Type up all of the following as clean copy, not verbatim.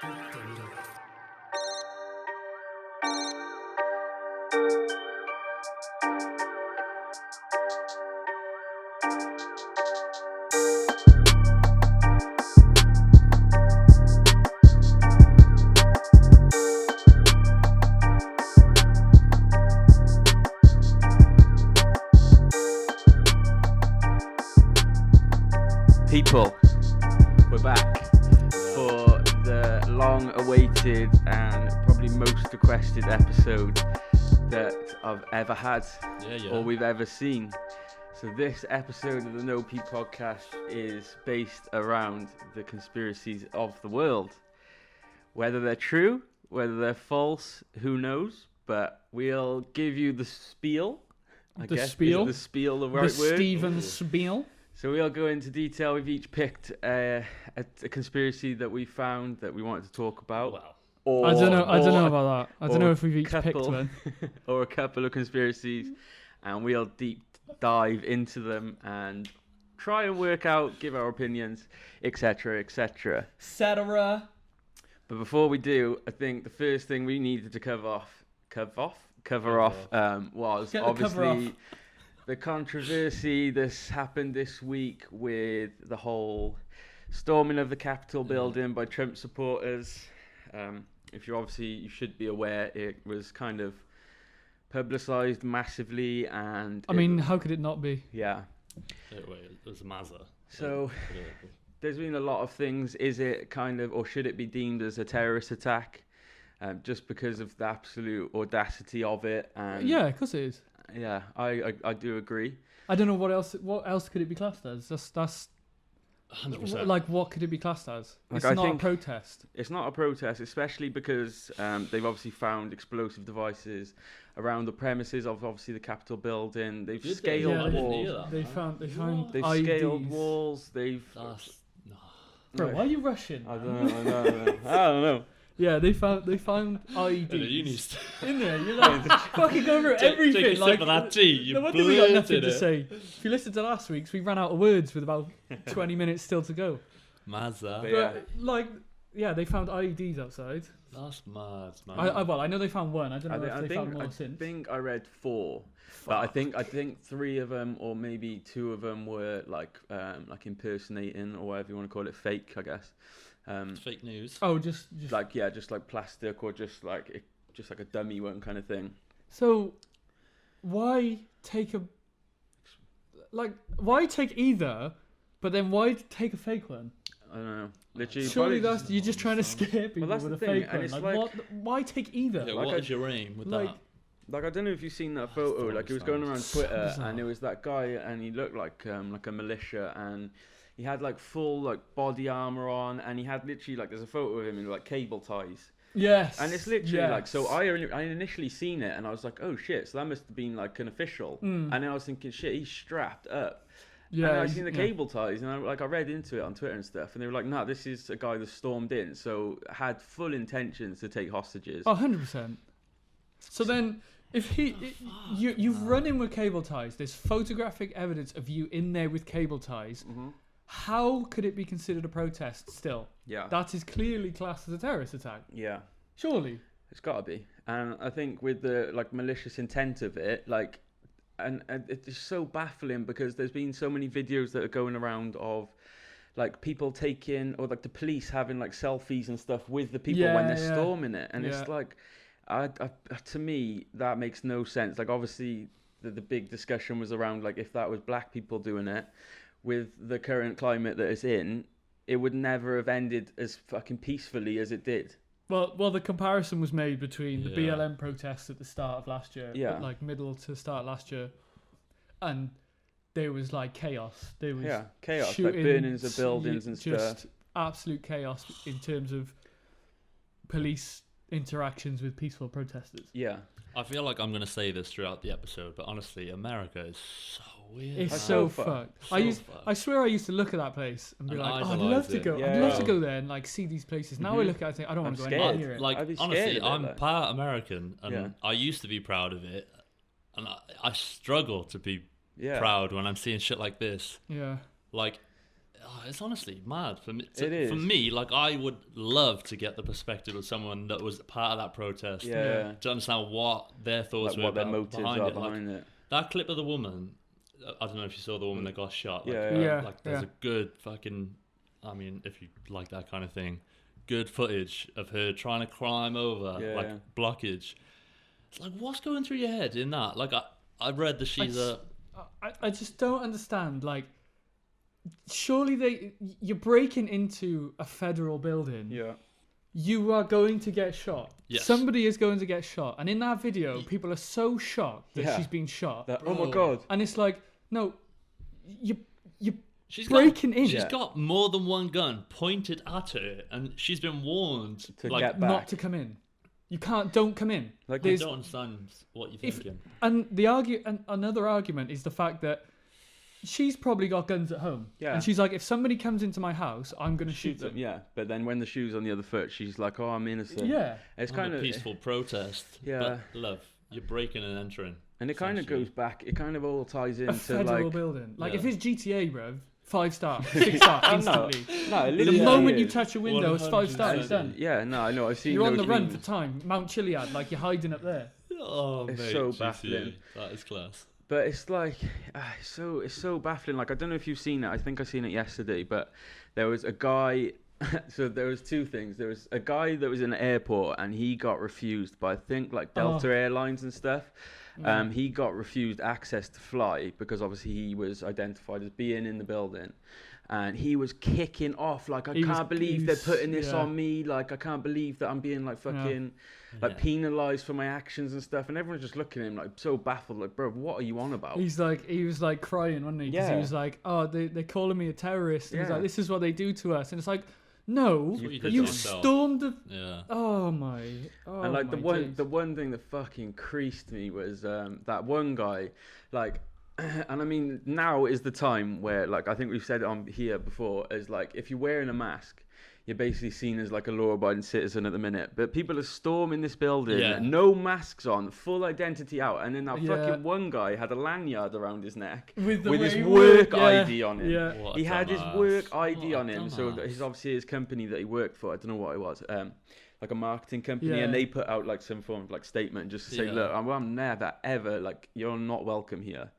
People, we're back for the long-awaited and probably most requested episode that I've ever had or we've ever seen. So this episode of the No P podcast is based around the conspiracies of the world. Whether they're true, whether they're false, who knows? But we'll give you the spiel. The spiel? Is the spiel the right word? The Stephen spiel? So we'll go into detail. We've each picked a conspiracy that we found that we wanted to talk about. Wow. I don't know about that. I don't know if we've each picked one. Or a couple of conspiracies, and we'll deep dive into them and try and work out, give our opinions, etc., etc. Cetera. But before we do, I think the first thing we needed to cover off was obviously the controversy that's happened this week with the whole storming of the Capitol building by Trump supporters. If you should be aware, it was kind of publicized massively, and how could it not be? Yeah. It was Mazza. So there's been a lot of things. Is it kind of, or should it be deemed as a terrorist attack? Just because of the absolute audacity of it. Yeah, of course it is. Yeah, I do agree. I don't know what else could it be classed as? That's 100%. Like, what could it be classed as? Like, it's not a protest. It's not a protest, especially because they've obviously found explosive devices around the premises of obviously the Capitol building. They've scaled walls. They found They've IEDs. scaled walls. Bro, why are you rushing? I don't know. Yeah, they found IEDs In there. You're like fucking over everything. Take a sip of that tea. No wonder we got nothing to say. If you listen to last week's, we ran out of words with about 20 minutes still to go. Mazza. But, they found IEDs outside. That's mad, man. I know they found one. I don't know if they found more since. I think I read 4. But I think 3 of them, or maybe 2 of them, were like impersonating, or whatever you want to call it, fake, I guess. It's fake news. Oh, just like plastic, or just like a dummy one kind of thing. So, why take either, but then why take a fake one? I don't know. Literally, surely you're just trying to scare people with a fake one. It's why take either? Yeah, what is your aim with that? Like, I don't know if you've seen that photo. Like, it was going around Twitter, and it was that guy, and he looked like a militia, and he had like full like body armor on, and he had literally like, there's a photo of him in like cable ties. Yes. And it's literally like, so I initially seen it, and I was like, oh shit, so that must have been like an official. And then I was thinking, shit, he's strapped up. Yeah. And I seen the cable ties, and I read into it on Twitter and stuff, and they were like, no, this is a guy that stormed in, so had full intentions to take hostages. 100%. So then, if you've run in with cable ties, there's photographic evidence of you in there with cable ties. Mm-hmm. How could it be considered a protest still? Yeah. That is clearly classed as a terrorist attack. Yeah. Surely. It's got to be. And I think with the like malicious intent of it, like, and it's so baffling because there's been so many videos that are going around of like people taking, or like the police having like selfies and stuff with the people when they're storming it. And it's like, to me, that makes no sense. Like, obviously the big discussion was around like, if that was black people doing it, with the current climate that it's in, it would never have ended as fucking peacefully as it did. Well, the comparison was made between the BLM protests at the start of last year, like middle to start last year, and there was like chaos. There was chaos, like burnings of buildings and just stuff. Absolute chaos in terms of police interactions with peaceful protesters. Yeah. I feel like I'm going to say this throughout the episode, but honestly, America is so weird. It's so fucked. I swear I used to look at that place and be like, I'd love to go. Yeah. I'd love to go there and like see these places. Now I look at it and think, I don't want to go anywhere near it. Like, honestly, I'm part American, and I used to be proud of it, and I struggle to be proud when I'm seeing shit like this. Yeah. Like, It's honestly mad for me. It is. For me, like I would love to get the perspective of someone that was part of that protest. Yeah. To understand what their thoughts Like were what their about, motives behind are it. behind it. That clip of the woman. I don't know if you saw the woman that got shot. Like, Yeah. Like there's a good fucking. I mean, if you like that kind of thing, good footage of her trying to climb over blockage. It's like, what's going through your head in that? Like I read that she's I just don't understand. Like, surely you're breaking into a federal building. Yeah. You are going to get shot. Yes. Somebody is going to get shot. And in that video, people are so shocked that she's been shot. Oh my God. And it's like, no, you're she's breaking in. She's got more than one gun pointed at her, and she's been warned to get back. Not to come in. You don't come in. Like, I don't understand what you're thinking. And another argument is the fact that she's probably got guns at home. Yeah. And she's like, if somebody comes into my house, I'm going to shoot them. Yeah. But then when the shoe's on the other foot, she's like, oh, I'm innocent. Yeah. It's kind of peaceful protest. Yeah. But love, you're breaking and entering. And it kind of goes back. It kind of all ties into a federal like building. Like if it's GTA, bruv, 5 star, 6 star instantly. No, the moment you touch a window, it's 5 stars. It's done. Yeah, no, I know. I've seen. You're on the those run memes. for time. Mount Chiliad, like you're hiding up there. Oh, It's mate, so GTA. baffling. That is class. But it's like, it's so baffling. Like I don't know if you've seen it. I think I seen it yesterday. But there was a guy. So there was 2 things. There was a guy that was in an airport and he got refused by I think like Delta Airlines and stuff. He got refused access to fly because obviously he was identified as being in the building. And he was kicking off like, I can't believe they're putting this on me. Like, I can't believe that I'm being like fucking like penalized for my actions and stuff. And everyone's just looking at him like so baffled. Like, bro, what are you on about? He was like crying, wasn't he? Because he was like, oh, they're calling me a terrorist. And he's like, this is what they do to us. And it's like, no, you stormed the. Yeah. Oh my. Oh and like my the one thing that fucking creased me was that one guy, like. And I mean, now is the time where, like, I think we've said it on here before, is like, if you're wearing a mask, you're basically seen as like a law-abiding citizen at the minute. But people are storming this building, no masks on, full identity out, and then that fucking one guy had a lanyard around his neck with his work ID on him. Yeah. He had his work ID on him, so his obviously his company that he worked for, I don't know what it was. Like a marketing company, and they put out like some form of like statement just to say, look, I'm never ever like you're not welcome here.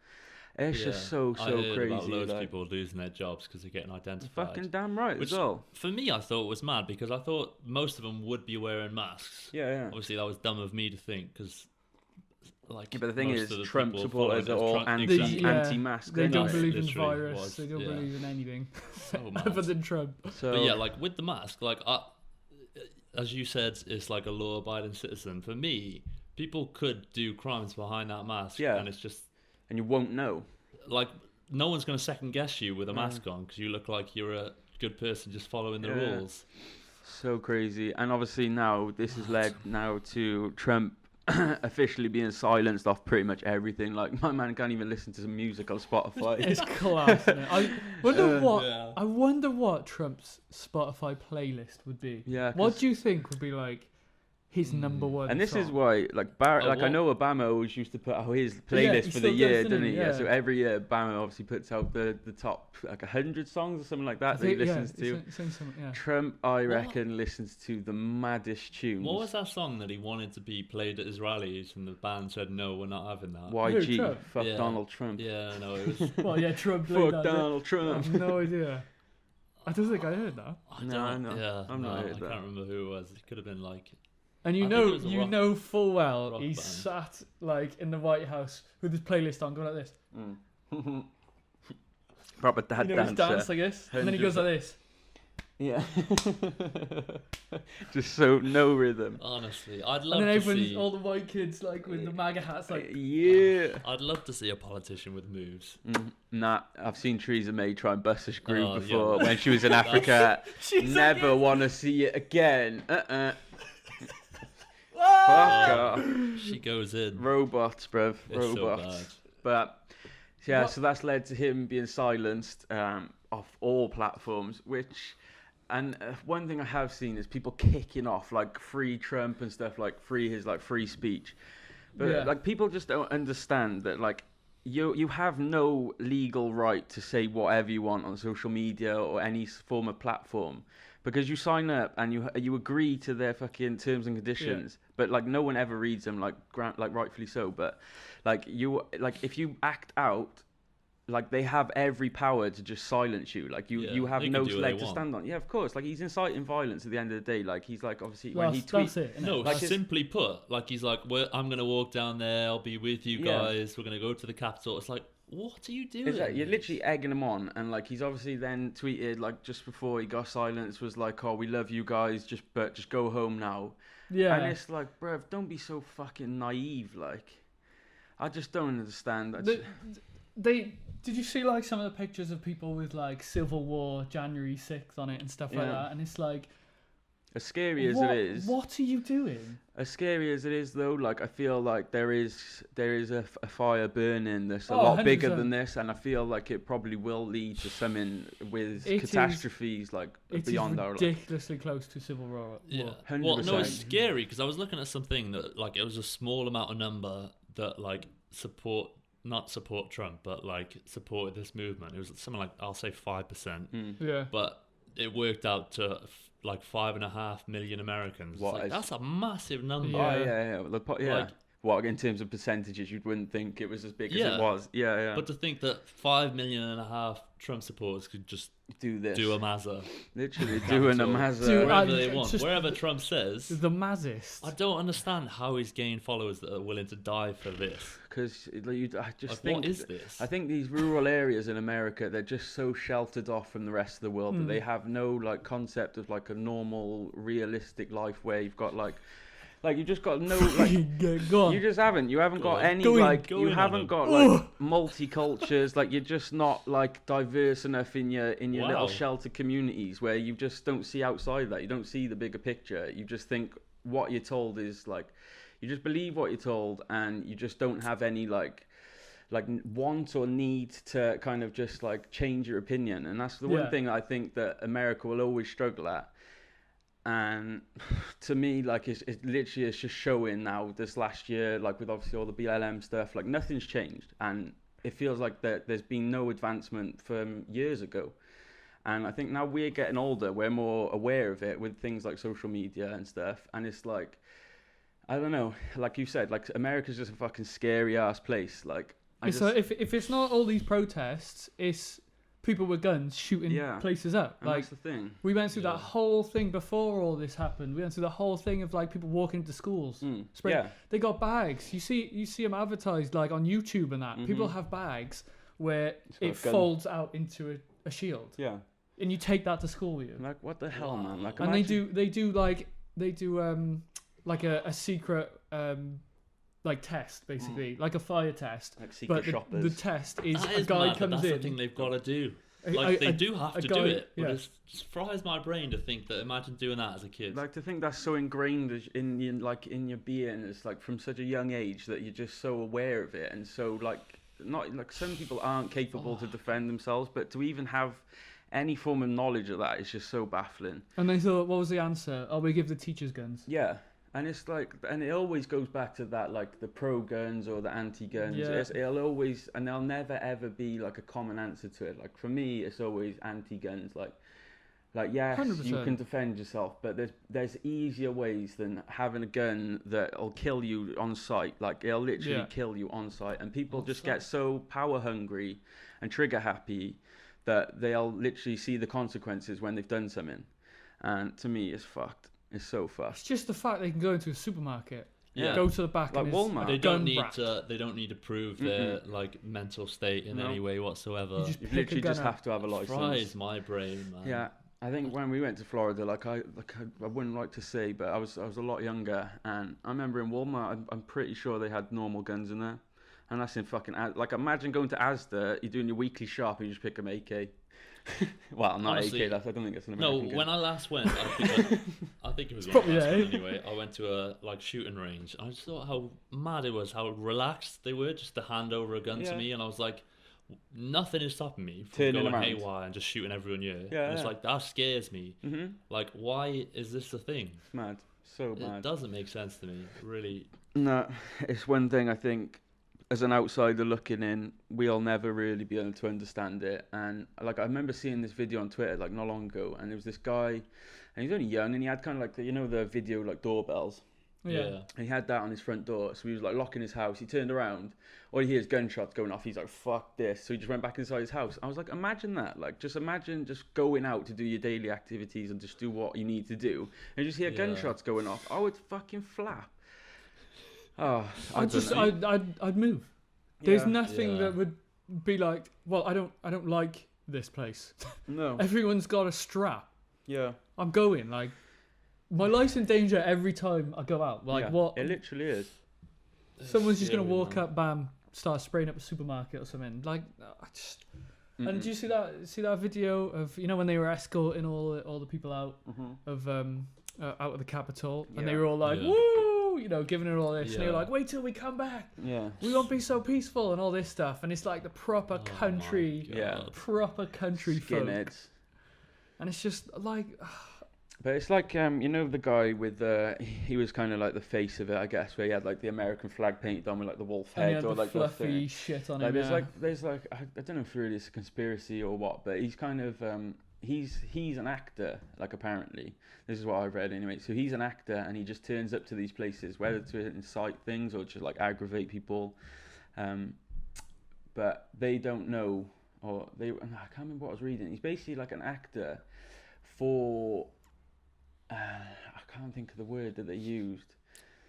It's just so I heard crazy. About loads of people losing their jobs because they're getting identified. Fucking damn right. Which, as well. For me, I thought was mad because I thought most of them would be wearing masks. Yeah. Obviously, that was dumb of me to think because, like, but the thing is, the Trump supporters are all anti-mask. They don't believe in Literally virus. They don't believe in anything So other than Trump. So, but yeah, like with the mask, like as you said, it's like a law-abiding citizen. For me, people could do crimes behind that mask. Yeah. And it's just, and you won't know. Like, no one's going to second guess you with a mask on because you look like you're a good person just following the rules. So crazy. And obviously now this has led now to Trump officially being silenced off pretty much everything. Like, my man can't even listen to some music on Spotify. It's class. I wonder what Trump's Spotify playlist would be. Yeah. What do you think would be like his number one? And this song? is why, like, I know Obama always used to put out his playlist for the year, didn't he? Yeah. So every year, Obama obviously puts out the top like 100 songs or something like that he listens to. Trump, I reckon, listens to the maddest tunes. What was that song that he wanted to be played at his rallies, and the band said no, we're not having that? YG, fuck Donald Trump. Yeah, no, it was. Well, yeah, Trump. Fuck Donald Trump. I have no idea. I don't think I heard that. Yeah, I'm not heard I that. can't remember who it was. It could have been like. And you know full well he's sat like in the White House with his playlist on, going like this. Proper dad dancer. His dance, I guess. And then he goes like this. Yeah. Just so no rhythm. Honestly, I'd love and then to see all the white kids like with the MAGA hats, like I'd love to see a politician with moves. Nah, I've seen Theresa May try and bust a groove before when she was in Africa. Never want to see it again. Fuck off. She goes in. Robots, bruv. It's Robots. so bad. But yeah, so that's led to him being silenced off all platforms, which. And one thing I have seen is people kicking off like free Trump and stuff, like free speech. But like people just don't understand that like you have no legal right to say whatever you want on social media or any form of platform because you sign up and you agree to their fucking terms and conditions. But like no one ever reads them, like rightfully so. But like if you act out, like they have every power to just silence you. Like you have no leg to stand on. Yeah, of course. Like he's inciting violence at the end of the day. Like he's like obviously when he tweets. No, like simply put, like he's like, I'm gonna walk down there. I'll be with you guys. We're gonna go to the Capitol. It's like, what are you doing? Exactly. You're literally egging him on, and like he's obviously then tweeted like just before he got silenced was like, "Oh, we love you guys, just go home now." Yeah. And it's like, bruv, don't be so fucking naive. Like, I just don't understand. Did you see like some of the pictures of people with like Civil War January 6th on it and stuff like that? And it's like, as scary as it is, what are you doing? As scary as it is, though, like I feel like there is a fire burning that's a lot 100%. bigger than this, and I feel like it probably will lead to something with catastrophes like beyond our. It's ridiculously close to Civil War. Yeah. 100%. Well, no, it's scary because I was looking at something that like it was a small amount of number that like not support Trump, but like supported this movement. It was something like I'll say 5%. Yeah. But it worked out to like 5.5 million Americans. That's a massive number. Yeah. Like, what in terms of percentages, you wouldn't think it was as big as it was. Yeah. But to think that 5.5 million Trump supporters could just do this, do a Mazza, literally doing a Mazza wherever they want, wherever Trump says. The Mazzist. I don't understand how he's gained followers that are willing to die for this. Because I just think, what is this? I think these rural areas in America, they're just so sheltered off from the rest of the world that they have no like concept of like a normal, realistic life where you've got like you just got no like you just haven't got any you haven't got like multicultures, like you're just not like diverse enough in your little sheltered communities where you just don't see outside that. You don't see the bigger picture. You just think what you're told is like, you just believe what you're told, and you just don't have any like want or need to kind of just like change your opinion. And that's the one thing I think that America will always struggle at. And to me, like it's literally just showing now this last year, like with obviously all the BLM stuff, like nothing's changed, and it feels like that there's been no advancement from years ago. And I think now we're getting older, we're more aware of it with things like social media and stuff. And it's like, I don't know, like you said, like America's just a fucking scary ass place. Like, if it's not all these protests, it's people with guns shooting places up. And like that's the thing. We went through that whole thing before all this happened. We went through the whole thing of like people walking into schools. They got bags. You see them advertised like on YouTube and that. People have bags where it folds out into a shield. Yeah. And you take that to school with you. Like what the hell, man? Like, and they do like a secret like test, basically, like a fire test. Like secret shoppers. The test is that a guy mad, comes that's in. That's the thing they've got to do. Like they do have to do it, but it fries my brain to think that. Imagine doing that as a kid. Like to think that's so ingrained in your being, it's like from such a young age that you're just so aware of it, and so like not like some people aren't capable to defend themselves, but to even have any form of knowledge of that is just so baffling. And they thought, what was the answer? Oh, we give the teachers guns. Yeah. And it's like, and it always goes back to that, like the pro guns or the anti guns. Yeah. It'll always, and there'll never ever be like a common answer to it. Like for me, it's always anti guns. Like yes, 100%. You can defend yourself, but there's easier ways than having a gun that'll kill you on sight. Like it'll literally kill you on sight, and people just get so power hungry and trigger happy that they'll literally see the consequences when they've done something. And to me, it's fucked. It's so fucked. It's just the fact they can go into a supermarket, Yeah. Go to the back. Like and Walmart. They don't need to. They don't need to prove their like mental state in any way whatsoever. You You literally just have to have a license. Fries my brain, man. Yeah, I think when we went to Florida, I wouldn't like to say, but I was a lot younger, and I remember in Walmart, I'm pretty sure they had normal guns in there, and that's in fucking like imagine going to Asda, you're doing your weekly shop, and you just pick an AK. Well, not Honestly, AK. I don't think it's an American gun. when I last went, I think it was probably anyway. I went to a like shooting range. I just thought how mad it was, how relaxed they were just to hand over a gun to me, and I was like, nothing is stopping me from Turning going around. haywire and just shooting everyone. Yeah, It's like that scares me. Mm-hmm. Like, why is this a thing? It's mad, so mad. It doesn't make sense to me, really. No, it's one thing I think as an outsider looking in, we'll never really be able to understand it. And like I remember seeing this video on Twitter like not long ago, and there was this guy, and he's only young, and he had kind of like the video like doorbells. Yeah. And he had that on his front door, so he was like locking his house. He turned around, all he hears gunshots going off. He's like, "Fuck this!" So he just went back inside his house. I was like, imagine that. Like, just imagine just going out to do your daily activities and just do what you need to do, and you just hear gunshots going off. I would fucking flap. Oh, I'd move. There's nothing that would be like, well, I don't like this place. No. Everyone's got a strap. Yeah. I'm going. Like, my life's in danger every time I go out. Like, what? It literally is. Someone's just gonna walk up, bam, start spraying up a supermarket or something. Like, I just. Mm-mm. And do you see that video of when they were escorting all the people out of out of the Capitol, and they were all like, "Woo!" Giving it all this, and they were like, "Wait till we come back. Yeah, we won't be so peaceful," and all this stuff. And it's like the proper country, folk. And it's just like. But it's like the guy with he was kind of like the face of it, I guess, where he had like the American flag painted on with like the wolf head or like fluffy shit on like, him. There's like I don't know if really it's a conspiracy or what, but he's kind of he's an actor, like apparently this is what I've read anyway. So he's an actor and he just turns up to these places, whether to incite things or just like aggravate people, but they don't know I can't remember what I was reading. He's basically like an actor for. I can't think of the word that they used.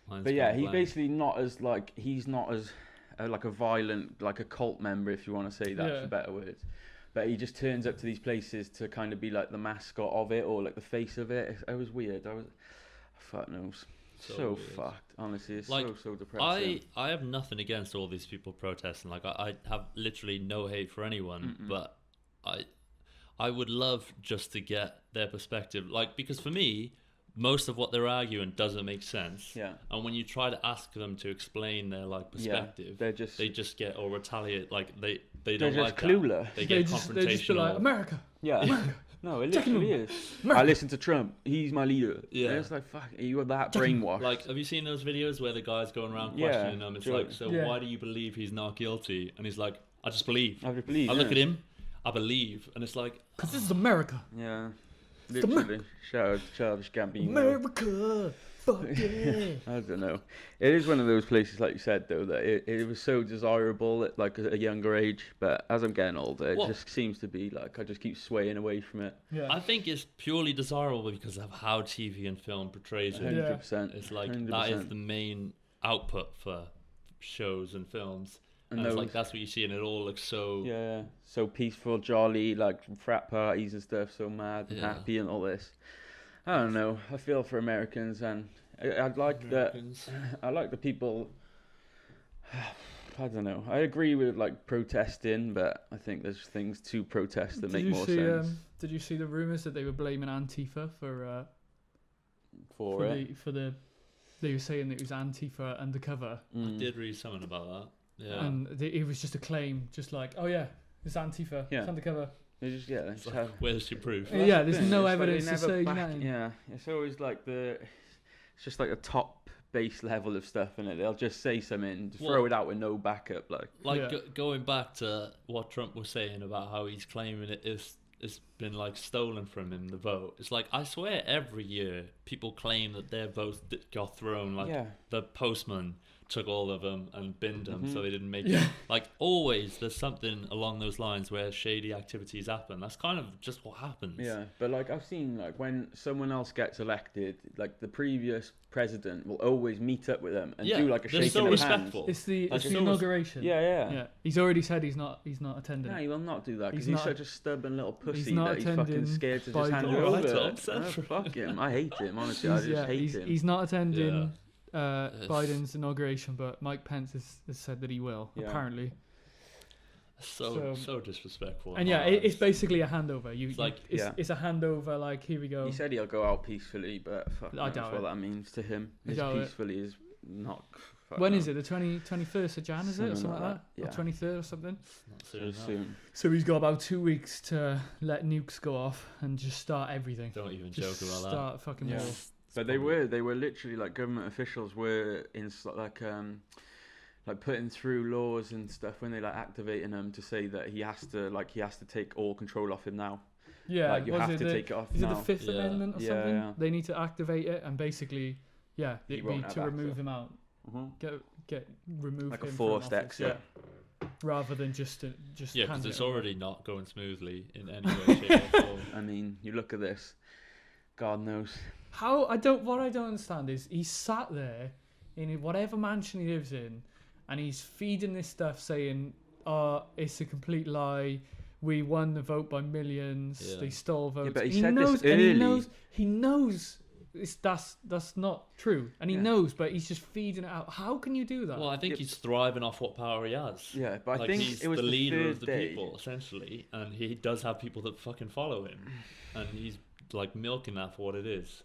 But yeah, he's basically not as like like a violent, like a cult member, if you want to say that's a better word. But he just turns up to these places to kind of be like the mascot of it or like the face of it. It was weird. Fuck knows. So fucked. Honestly, it's like, so depressing. I have nothing against all these people protesting. Like I have literally no hate for anyone, but I would love just to get their perspective. Like, because for me, most of what they're arguing doesn't make sense. Yeah. And when you try to ask them to explain their like perspective, they just get or retaliate. Like they don't like clueless. That. They get confrontational. They just be like, America. Yeah. America. No, it literally is. I listen to Trump. He's my leader. Yeah. And it's like, fuck, you are that brainwashed. Like, have you seen those videos where the guy's going around questioning them? It's like, why do you believe he's not guilty? And he's like, I just believe. I believe. I look at him. I believe, and it's like because this is America. Yeah, literally. Shout out Childish Gambino. America, fuck yeah. I don't know. It is one of those places, like you said, though, that it was so desirable at like a younger age. But as I'm getting older, it just seems to be like I just keep swaying away from it. Yeah. I think it's purely desirable because of how TV and film portrays it. 100%. It's like 100%. That is the main output for shows and films. And it's like that's what you see, and it all looks so so peaceful, jolly, like frat parties and stuff, so mad and happy and all this. I don't know. I feel for Americans, and I'd like that. I like the people. I don't know. I agree with like protesting, but I think there's things to protest that make more sense. Did you see the rumors that they were blaming Antifa for they were saying that it was Antifa undercover? I did read something about that. Yeah. And it was just a claim, just like, oh yeah, it's Antifa, it's undercover. They just have... Where's your proof? Yeah, there's no evidence to say nothing. Yeah, it's always like it's just like a top base level of stuff, and they'll just say something, throw it out with no backup, going back to what Trump was saying about how he's claiming it's been like stolen from him, the vote. It's like, I swear every year people claim that their votes got thrown, the postman took all of them and binned them so they didn't make it. Like, always there's something along those lines where shady activities happen. That's kind of just what happens. Yeah, but like I've seen, like when someone else gets elected, like the previous president will always meet up with them and do like a shaking of hands. It's the inauguration. Yeah. He's already said he's not attending. No, he will not do that because he's such a stubborn little pussy that he's fucking scared to just hand it over. Fuck him. I hate him, honestly. I just hate him. He's not attending Biden's inauguration, but Mike Pence has said that he will, apparently. So disrespectful. And it's basically a handover. It's a handover, like, here we go. He said he'll go out peacefully, but fuck I doubt what that means to him. Peacefully is not... When is it? The 21st of Jan, is it? Or something like that? Yeah. Or 23rd or something? Not soon. So he's got about 2 weeks to let nukes go off and just start everything. Don't even joke about that. Start fucking war. But they were literally like government officials were in like like putting through laws and stuff when they like activating him to say that he has to take all control off him now. Yeah, like you have to take it off is now. it the Fifth Amendment or something? Yeah. They need to activate it and basically, it'd be to remove him out. Get remove like him a forced from office, exit. rather than just Yeah, because hand it's it over. already not going smoothly in any way, shape, or form. I mean, you look at this. God knows. What I don't understand is he sat there in whatever mansion he lives in, and he's feeding this stuff saying, it's a complete lie. We won the vote by millions. Yeah. They stole votes. Yeah, but And he said this early. and he knows that's not true, and he knows, but he's just feeding it out. How can you do that? Well, I think he's thriving off what power he has. Yeah, but I like, think he's it was the leader third of the day. people, essentially, and he does have people that fucking follow him, and he's like milking that for what it is.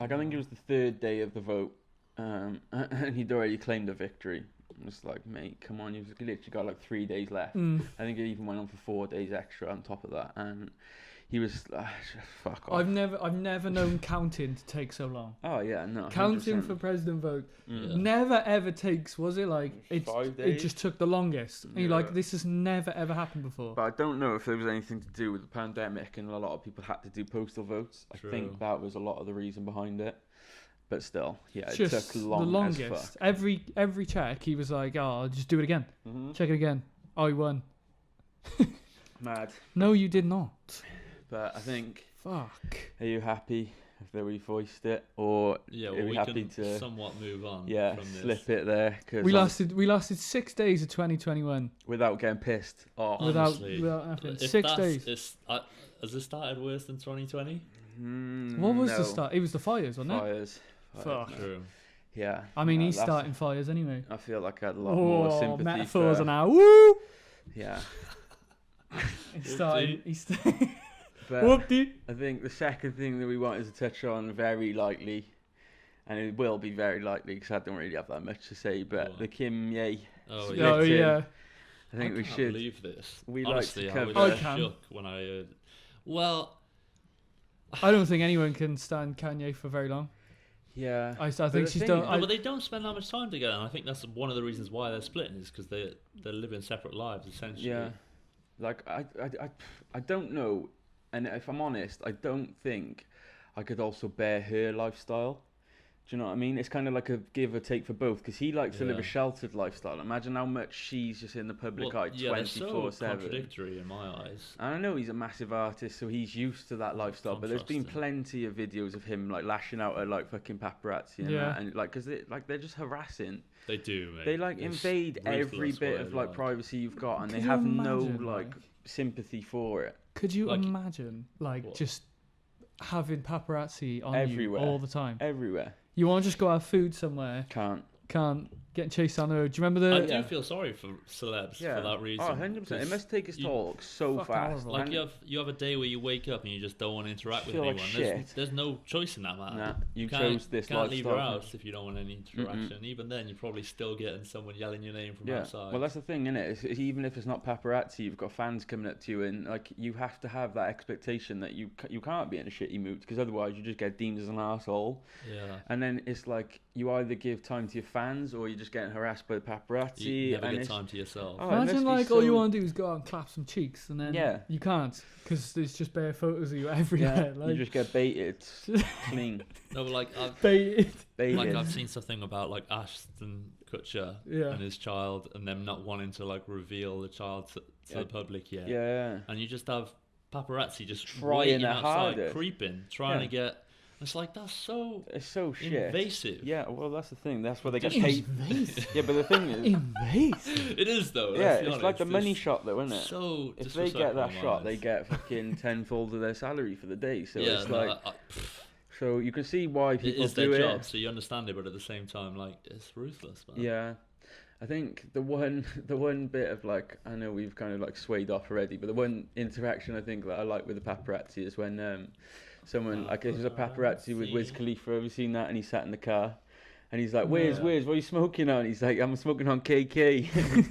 Like, I think it was the third day of the vote, and he'd already claimed a victory. I'm just like, mate, come on, you've literally got like 3 days left. I think it even went on for 4 days extra on top of that, and he was just fuck off. I've never known counting to take so long. Oh yeah, no. 100%. Counting for president vote Yeah. never ever takes. Was it like 5 it days? just took the longest? And you're Yeah. like, this has never ever happened before. But I don't know if there was anything to do with the pandemic, and a lot of people had to do postal votes. I True. think that was a lot of the reason behind it. But still, yeah, it Just took long the longest. as fuck. Every check, he was like, "Oh, I'll just do it again. Mm-hmm. Check it again. Oh, he won." Mad. No, you did not. But I think, Fuck. are you happy if we voiced it, or Yeah, are well, we we happy can to somewhat move on. yeah from this. slip it there? Cause We lasted 6 days of 2021 without getting pissed. Oh, Honestly, without nothing. If 6 that's- days. Has it started worse than 2020? What was no. the start? It was the fires, wasn't it? Fires. Fuck. man. True. Yeah. I mean, no, he's that's- starting fires anyway. I feel like I had a lot more Oh, sympathy metaphors for. are now. Woo! Yeah. He's starting. But Whoopty. I think the second thing that we wanted to touch on, very likely, and it will be very likely because I don't really have that much to say, but What? the Kim Ye. Oh, Split yeah. Oh in. yeah. I think we can't should. believe this. We like Honestly, to I was cover- I can. shook when I heard. Well, I don't think anyone can stand Kanye for very long. Yeah. I But think the she's thing done. is- no, but they don't spend that much time together, and I think that's one of the reasons why they're splitting is because they're living separate lives essentially. Yeah. Like I don't know, and if I'm honest, I don't think I could also bear her lifestyle. Do you know what I mean? It's kind of like a give or take for both, because he likes to live a Yeah. sheltered lifestyle. Imagine how much she's just in the public eye yeah, they're so 24/7. contradictory in my eyes. And I know he's a massive artist, so he's used to that lifestyle. Can't But there's been trust him. plenty of videos of him like lashing out at like fucking paparazzi and Yeah. that, and like because they're just harassing. They do, mate. They like It's invade every ruthless bit what of they like privacy you've got, and Could they you have no imagine, like sympathy for it. Could you Like- imagine, like, What? just having paparazzi on Everywhere. you all the time? Everywhere. You want to just go have food somewhere, Can't. can't get chased down the road. Do you remember I the? do Yeah. feel sorry for celebs Yeah. for that reason. Oh, 100%. It 'cause must take its you- toll so Fucking fast. horrible. Like And you have a day where you wake up and you just don't want to interact with Feel like anyone. shit. There's no choice in that matter. Nah, you can't, chose this can't leave your lifestyle. house if you don't want any interaction. Even then, you're probably still getting someone yelling your name from Yeah, outside. well, that's the thing, innit? It's even if it's not paparazzi, you've got fans coming up to you, and like you have to have that expectation that you can't be in a shitty mood, because otherwise you just get deemed as an asshole. yeah. And then it's like you either give time to your fans or you're just getting harassed by the paparazzi. You never and get it's, time to yourself. Oh, it must Imagine be like all you so- want to do is go out and clap some cheeks, and then Yeah. you can't because there's just bare photos of you Yeah, everywhere. you Like just get baited, clean, No, but like baited. baited. like I've seen something about like Ashton Kutcher Yeah. and his child, and them not wanting to like reveal the child to Yeah. the public yet. Yeah. And you just have paparazzi just Trying waiting their outside, hardest. creeping, trying Yeah. to get. It's like that's so It's so shit. invasive. Yeah, well, that's the thing. That's where they get Just paid. Invasive. Yeah, but the thing is, Invasive. It is though. yeah, let's be it's like the honest. money It's shot, though, isn't it? So If they get that disrespectful in my shot, they eyes. get fucking tenfold of their salary for the day. So yeah, it's no, like, pff, so you can see why it people is do their it. job, so you understand it, but at the same time, like it's ruthless, man. Yeah, I think the one bit of like, I know we've kind of like swayed off already, but the one interaction I think that I like with the paparazzi is when someone like it was a paparazzi with Wiz Khalifa. Have you seen that? And he sat in the car. And he's like, Wiz, Yeah. Wiz, what are you smoking on? He's like, I'm smoking on KK. he's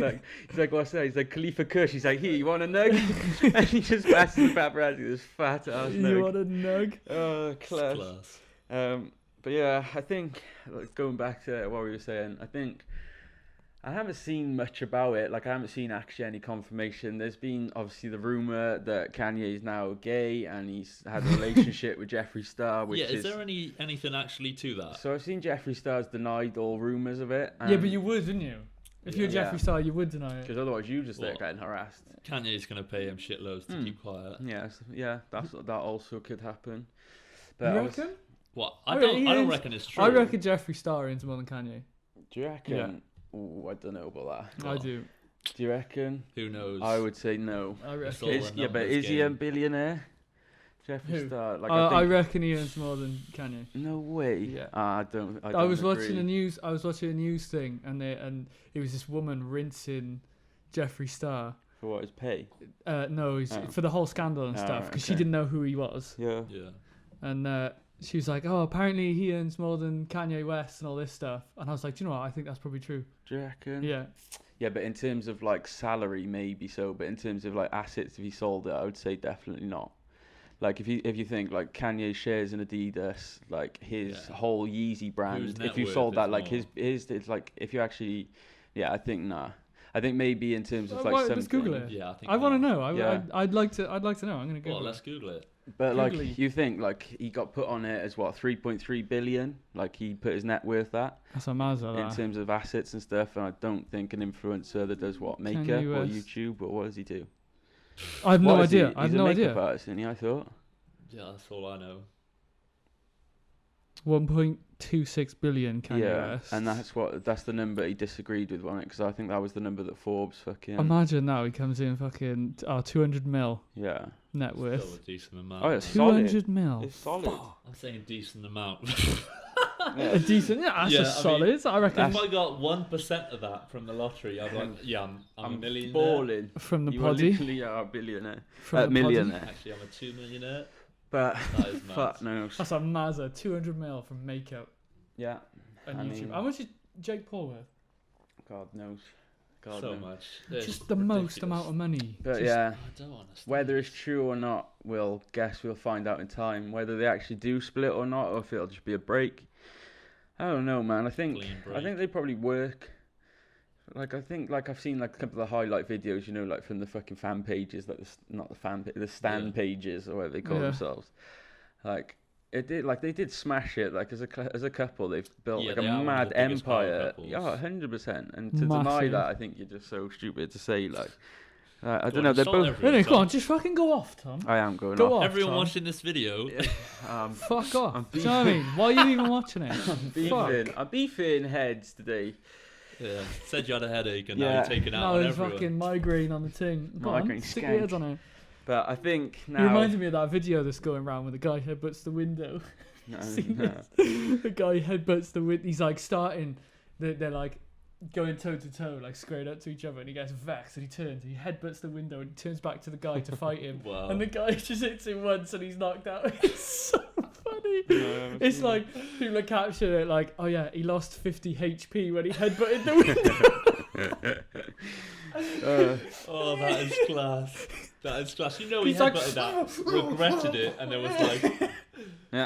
like, what's that? He's like, Khalifa Kush. He's like, here, you want a nug? and he just passes the paparazzi this fat ass You nug. want a nug? Oh, It's class. class. But yeah, I think like, going back to what we were saying, I think I haven't seen much about it. Like, I haven't seen actually any confirmation. There's been obviously the rumor that Kanye is now gay and he's had a relationship with Jeffree Star, which is there anything actually to that? So I've seen Jeffree Star's denied all rumors of it. Yeah, but you would, wouldn't you? If you're Jeffree Star, you would deny it. Because otherwise you just start getting harassed. Kanye's going to pay him shitloads to keep quiet. Yes, yeah, that also could happen. But you reckon? What? I don't reckon it's true. I reckon Jeffree Star earns more than Kanye. Do you reckon? Yeah. Ooh, I don't know about that. I do. Do you reckon? Who knows? I would say no. I reckon. But is he a billionaire? Jeffree Star. Like, I reckon he earns more than Kanye. No way. Yeah. I don't. I was watching a news thing, and it was this woman rinsing Jeffree Star. For what, his pay? No, for the whole scandal and stuff, because she didn't know who he was. Yeah. Yeah. And she was like, "Oh, apparently he earns more than Kanye West and all this stuff." And I was like, "Do you know what? I think that's probably true." Do you reckon? Yeah. Yeah, but in terms of like salary, maybe so. But in terms of like assets, if he sold it, I would say definitely not. Like if you think like Kanye shares in Adidas, like his whole Yeezy brand, if you sold that, like his it's like if you actually, I think nah. I think maybe in terms of like something. Let's Google it. Yeah, I want to know. I'd like to know. I'm gonna Google. Well, let's Google it. But like you think like he got put on it as what 3.3 billion, like he put his net worth that. That's a mazza. In terms of assets and stuff, and I don't think an influencer that does what makeup or YouTube or what does he do? I have no idea. I have no idea. He's a makeup artist, isn't he? I thought. Yeah, that's all I know. 1.26 billion Kanye West. And that's the number he disagreed with on it, because I think that was the number that Forbes fucking. Imagine now he comes in fucking 200 mil. Yeah. Net worth. Still a decent amount. Oh, it's 200 solid. mil. It's solid. I'm saying decent amount. A decent, that's a solid. I reckon. If I got 1% of that from the lottery, I'd be like, I'm a millionaire. Balling. From the you poddy. Literally are a billionaire. From millionaire. Actually, I'm a 2 millionaire. But that is fuck knows. That's a mazza. 200 mil from makeup. Yeah. And YouTube. How much is Jake Paul worth? God knows. God so knows. Much. Just the most amount of money. But I don't understand. Whether it's true or not, we'll find out in time. Whether they actually do split or not, or if it'll just be a break. I don't know, man. I think they probably work. Like I think I've seen like a couple of the highlight videos, you know, like from the fucking fan pages, like the stan pages or whatever they call themselves. Like they did smash it. Like as a couple, they've built like a mad empire. Yeah, 100%. And to deny that, I think you're just so stupid to say. Like I don't know. They're both. No, come on, just fucking go off, Tom. I am going off. Everyone Tom. watching this video. Fuck off. Do you know what I mean? Why are you even watching it? I'm beefing heads today. Yeah, said you had a headache and now you're taking out on there's everyone. Fucking migraine on the thing. Migraine stick your heads on it. But I think now... It reminded me of that video that's going around where the guy headbutts the window. No. The guy headbutts the window. He's like starting... They're like going toe to toe, like squared up to each other, and he gets vexed and he turns and he headbutts the window and he turns back to the guy to fight him. Wow. And the guy just hits him once and he's knocked out. It's so funny. It's like people are capturing it like, oh yeah, he lost 50 HP when he headbutted the window. Oh, that is class. That is class. You know, he headbutted that, regretted it, and there was like,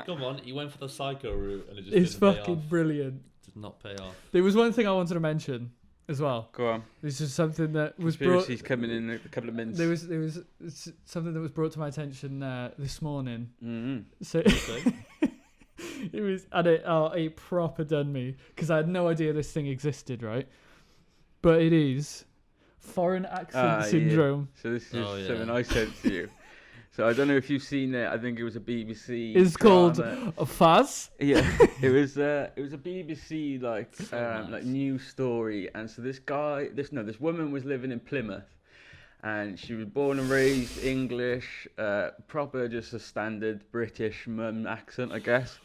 come on, he went for the psycho route, and it just it's didn't fucking pay off. Brilliant. Did not pay off. There was one thing I wanted to mention as well. Go on. This is something that was brought. He's coming in a couple of minutes. There was something that was brought to my attention this morning. Mm-hmm. So it was, and it proper done me because I had no idea this thing existed, right? But it is foreign accent syndrome. Yeah. So this is something I sent to you. So I don't know if you've seen it. I think it was a BBC. It's called a Fuzz. Yeah, it was a BBC like news story, and so this woman was living in Plymouth, and she was born and raised English, proper just a standard British mum accent, I guess.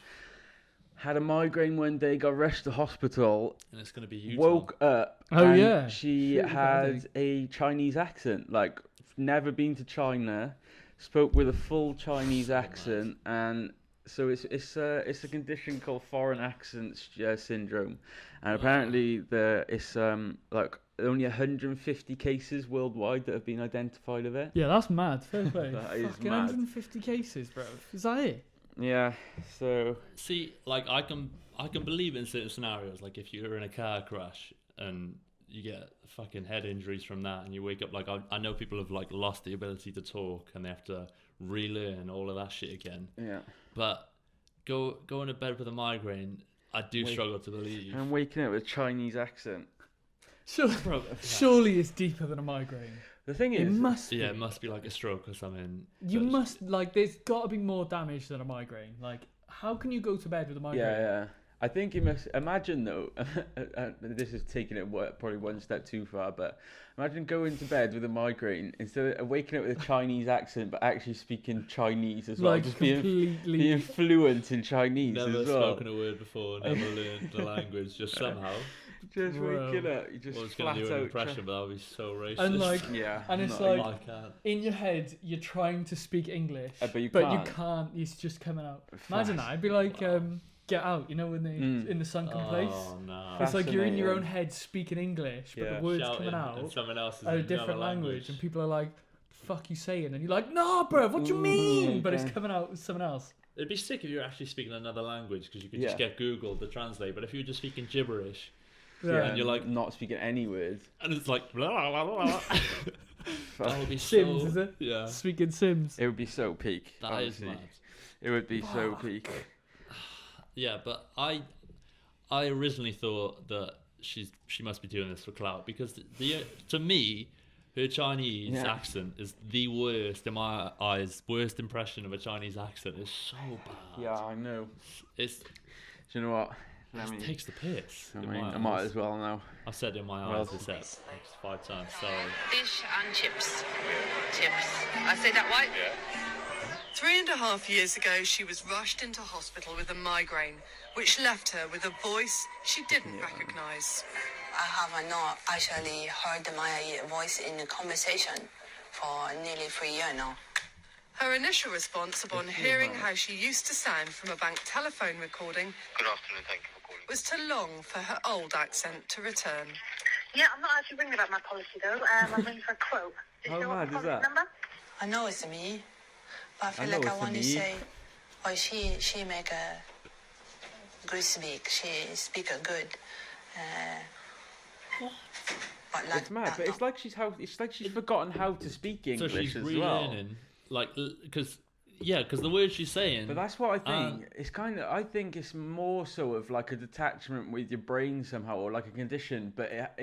Had a migraine one day, got rushed to hospital. And it's gonna be huge. Woke up. She had a Chinese accent, like never been to China. Spoke with a full Chinese accent, and so it's a condition called foreign accent syndrome, and apparently it's like only 150 cases worldwide that have been identified of it. Yeah, that's mad. Fair play. That is fucking mad. 150 cases, bro. Is that it? Yeah. So see, like I can believe in certain scenarios, like if you're in a car crash and you get fucking head injuries from that, and you wake up like I know people have like lost the ability to talk, and they have to relearn all of that shit again. Yeah. But going to bed with a migraine, I do struggle to believe. And waking up with a Chinese accent. Surely it's deeper than a migraine. The thing is, It must. Yeah, it must be like a stroke or something. You must like. There's got to be more damage than a migraine. Like, how can you go to bed with a migraine? yeah. I think you must imagine though. This is taking it probably one step too far, but imagine going to bed with a migraine instead of waking up with a Chinese accent, but actually speaking Chinese as well, Like just completely. being fluent in Chinese Never as well. spoken a word before, never learned the language, just somehow. Just waking up, you just I was flat going to do an out. impression, but that would be so racist. And like, Yeah, and it's not- like I can't. in your head, you're trying to speak English, but you you can't. can't. It's just coming out. Fast. Imagine that. I'd be like, Get Out. You know, when they in the sunken place. Oh no. It's like you're in your own Fascinating. head speaking English, but Yeah. the words Shouting, coming and out someone else is are a in different another language, and people are like, "Fuck you saying?" And you're like, "No, bro, what do you mean?" But it's okay. coming out with someone else. It'd be sick if you were actually speaking another language, because you could Yeah. just get Google to translate. But if you're just speaking gibberish, Yeah. and you're like, not speaking any words. and it's like, blah, blah, blah, blah. That would be Sims, so, is it? Yeah, Speaking Sims. It would be so peak. that is honestly. mad. It would be so peak. Yeah, but I originally thought that she must be doing this for clout, because to me, her Chinese Yeah. accent is the worst in my eyes. Worst impression of a Chinese accent is so bad. Yeah, I know. It's Do you know what? Let me. it takes the piss. I in mean, my I might eyes. as well now. I've said in my Well- eyes this like 5 times. Sorry. Fish and chips. Chips. I say that right? Yeah. 3.5 years ago, she was rushed into hospital with a migraine, which left her with a voice she didn't recognise. I have not actually heard my voice in the conversation for nearly 3 years now. Her initial response upon hearing how she used to sound from a bank telephone recording Good afternoon, thank you for calling. was to long for her old accent to return. Yeah, I'm not actually ringing about my policy though. I'm ringing for a quote. Do you How know what mad the is policy that? number? I know it's me, but I feel know like I it's want to me. say, oh, she make a good speak. She speak a good. But like It's mad, that, but it's like she's forgotten how to speak So English she's as well. relearning, like, because the words she's saying. But that's what I think. It's kind of. I think it's more so of like a detachment with your brain somehow, or like a condition. But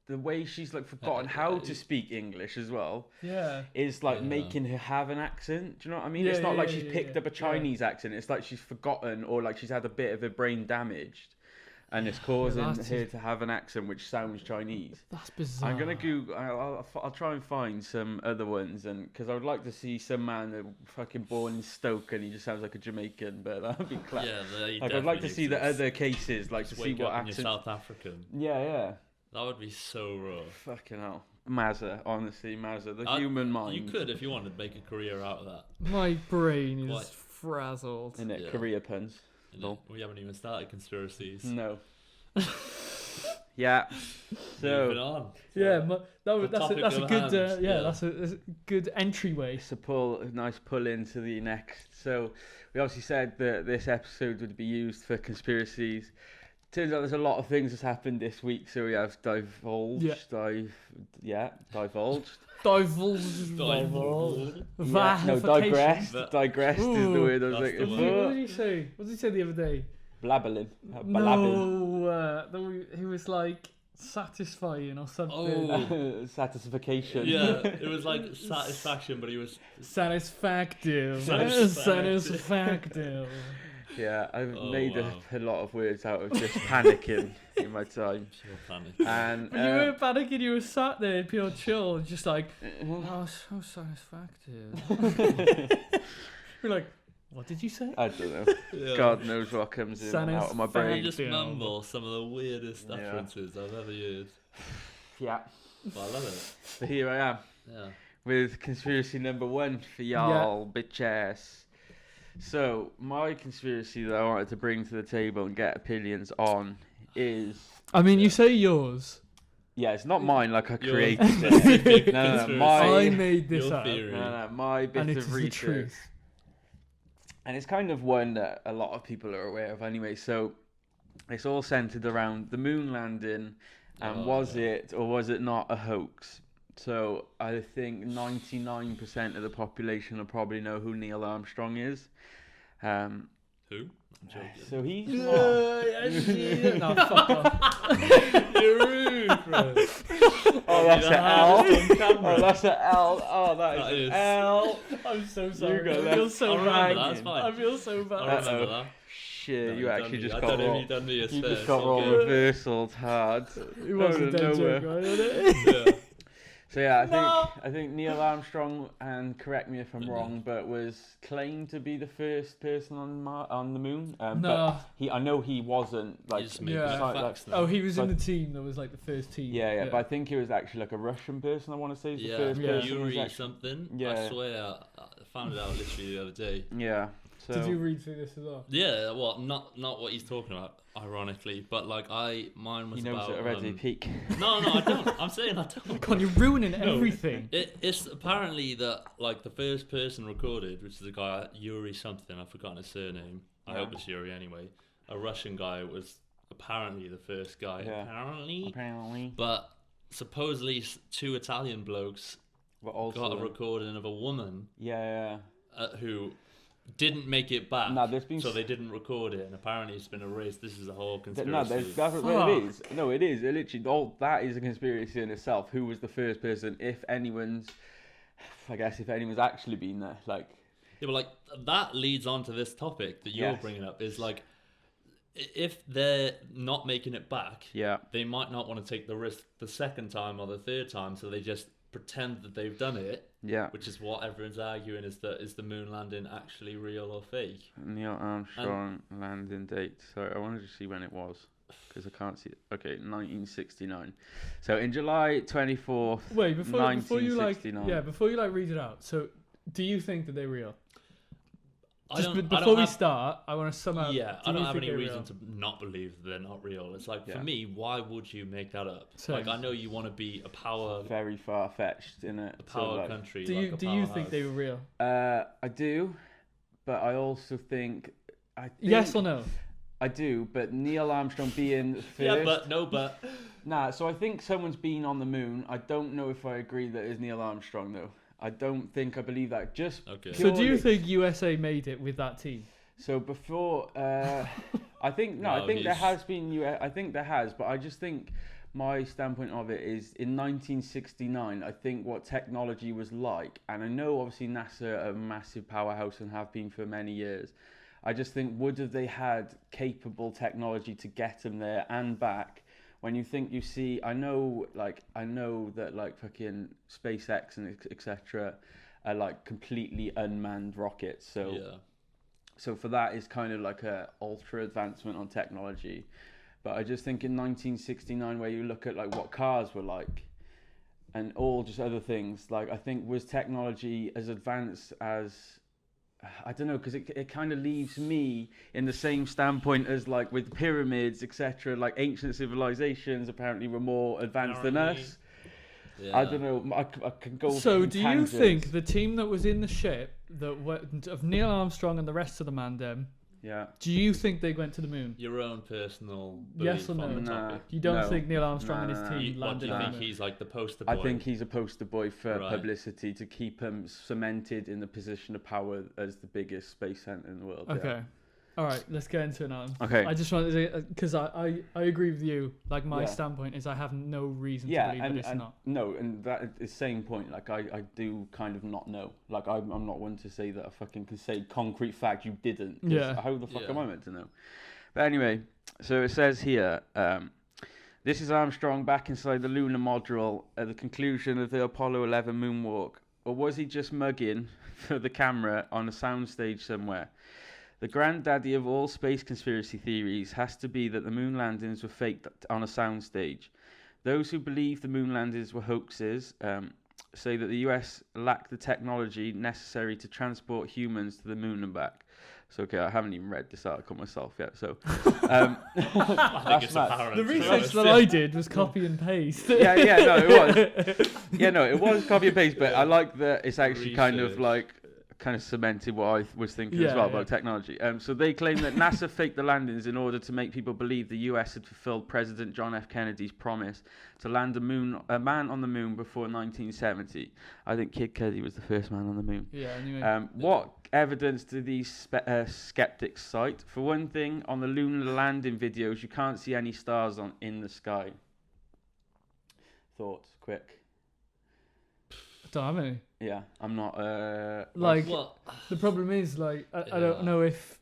the way she's like forgotten how to speak English as well Yeah. is like Yeah. making her have an accent. Do you know what I mean? Yeah, It's not yeah, like yeah, she's yeah, picked yeah. up a Chinese accent. It's like she's forgotten, or like she's had a bit of her brain damaged, and it's causing that's her to have an accent which sounds Chinese. That's bizarre. I'm gonna Google. I'll try and find some other ones, and because I would like to see some man that fucking born in Stoke and he just sounds like a Jamaican, but that'd be class. Yeah, they Like I'd like to definitely see the exist. other cases, like Just to see wake what up and you're accent. South African. Yeah. That would be so raw. Fucking hell, Mazza. Honestly, Mazza. The I- human mind. You could, if you wanted, make a career out of that. My brain is What? frazzled. Innit? Yeah. Career puns. And No. we haven't even started conspiracies. No. Yeah. Moving So on. Yeah, that's topic a of good hand, yeah. that's a good entryway. it's a nice pull into the next. So we obviously said that this episode would be used for conspiracies. Turns out there's a lot of things that's happened this week, so we have divulged. Divulged. Divulge. No, digressed. But- Digressed is the Ooh. word I was That's the looking What for. did he say? What did he say the other day? Blabbling. No, he was like satisfying or something. Oh. Satisfaction. Yeah, it was like satisfaction, but he was. Satisfactive. Satisfactive. Satisfactive. Yeah, I've Oh, made wow. a lot of words out of just panicking in my time. Pure panic. And When you weren't panicking, you were sat there in pure chill, just like, oh, so satisfactive. You're like, what did you say? I don't know. Yeah. God knows what comes in and out of my I brain. just Yeah. mumble some of the weirdest Yeah. utterances I've ever used. Yeah. But I love it. So here I am Yeah. with conspiracy number 1 for y'all, bitch ass. So my conspiracy that I wanted to bring to the table and get opinions on is, I mean, you say yours. yeah, it's not mine like I Your created specific it. No, conspiracy. my, I made this Your up. theory. no, my bit And it of is the research. truth. And it's kind of one that a lot of people are aware of anyway. So it's all centered around the moon landing And was it or was it not a hoax? So I think 99% of the population will probably know who Neil Armstrong is. Who? I'm joking. So he's No, fuck off. You're rude, bro. Oh, that's an L. Oh, that's an L. Oh, that is an L. I'm so sorry. You got I that. feel so I remember bad. that, it's fine. I feel so bad. I remember that. Shit, No, you actually just got you done me a you spare, just got so all good. reversaled hard. It was a Out of dead nowhere. joke, right? Wasn't it? Yeah. So yeah, I think Neil Armstrong, and correct me if I'm wrong, but was claimed to be the first person on the moon. No. But I know he wasn't. You Like, just make Yeah. up facts now. Oh, he was in But- the team that was like the first team. yeah, but I think he was actually like a Russian person. I want to say is the Yeah, first person. who was Yuri actually, something. Yeah. I swear, I found it out literally the other day. yeah. So Did you read through this as well? Yeah, well, not what he's talking about, ironically, but like mine was he knows about. it already. Peak. No, I don't. I'm saying I don't. God, you're ruining everything. It's apparently that like the first person recorded, which is a guy Yuri something. I've forgotten his surname. I hope it's Yuri anyway. A Russian guy was apparently the first guy. Yeah. Apparently, but supposedly two Italian blokes But also, got a recording of a woman yeah. who didn't make it back. No, there's been so they didn't record it, and apparently it's been erased. This is a whole conspiracy. No, that's what it is. No, it is. It literally, all that is a conspiracy in itself. Who was the first person? If anyone's actually been there, like. Yeah, but like that leads on to this topic that you're Yes. bringing up. Is like, if they're not making it back, Yeah. they might not want to take the risk the second time or the third time, so they just pretend that they've done it. Yeah. Which is what everyone's arguing: is the moon landing actually real or fake? Neil Armstrong landing date. Sorry, I wanted to see when it was because I can't see it. Okay, 1969. So in July 24th. Wait, before you like 1969. before you like read it out. So, do you think that they're real? Before don't we have- start, I want to sum up. Yeah, do I don't you have think any they're reason real? to not believe that they're not real. It's like, Yeah. for me, why would you make that up? Same. Like, I know you want to be a power Very far fetched in it. country. Do like you a do you think powerhouse. they were real? I do, but I also think. Yes or no? I do, but Neil Armstrong being first. Yeah, but no, but Nah, so I think someone's been on the moon. I don't know if I agree that it's Neil Armstrong though. I don't think I believe that. Just Okay. So, do you purely- think USA made it with that team? So before, I think no, No, I think there he's- has been. I think there has, but I just think my standpoint of it is in 1969. I think what technology was like, and I know obviously NASA are a massive powerhouse and have been for many years. I just think would have they had capable technology to get them there and back. When you think you see, I know that like fucking SpaceX and etc. are like completely unmanned rockets. So. yeah. So for that is kind of like a ultra advancement on technology. But I just think in 1969, where you look at like what cars were like and all just other things, like I think was technology as advanced as, I don't know, because it kind of leaves me in the same standpoint as like with pyramids, etc. Like ancient civilizations apparently were more advanced than us. Yeah. I don't know. I can go. So, in do you tangents. think the team that was in the ship of Neil Armstrong and the rest of the mandem? Yeah. Do you think they went to the moon? Your own personal Yes belief or on the no? topic. You don't No. think Neil Armstrong and his No. team What landed do you on the think moon? he's like the poster boy? I think he's a poster boy for Right. publicity to keep him cemented in the position of power as the biggest space center in the world. yeah. Okay. All right, let's get into it now. Okay. I just wanted to, because I agree with you. Like, my Yeah. standpoint is I have no reason to Yeah, believe that and, it's and not. no, and that is the same point. Like I do kind of not know. Like I'm not one to say that I fucking can say concrete fact you didn't. 'Cause Yeah. How the fuck Yeah. am I meant to know? But anyway, so it says here. This is Armstrong back inside the lunar module at the conclusion of the Apollo 11 moonwalk, or was he just mugging for the camera on a soundstage somewhere? The granddaddy of all space conspiracy theories has to be that the moon landings were faked on a soundstage. Those who believe the moon landings were hoaxes say that the US lacked the technology necessary to transport humans to the moon and back. So, okay, I haven't even read this article myself yet. So, I think it's mad. apparent. The to be research honest. that I did was copy and paste. yeah, no, it was. Yeah, no, it was copy and paste, but I like that it's actually kind of Research. like kind of cemented what I was thinking as well about technology. So they claim that NASA faked the landings in order to make people believe the US had fulfilled President John F. Kennedy's promise to land a man on the moon before 1970. I think Kid Cudi was the first man on the moon. Yeah, anyway. What evidence do these skeptics cite? For one thing, on the lunar landing videos, you can't see any stars in the sky. Thoughts, quick. Don't have any. Yeah, I'm not. The problem is, like, I don't know if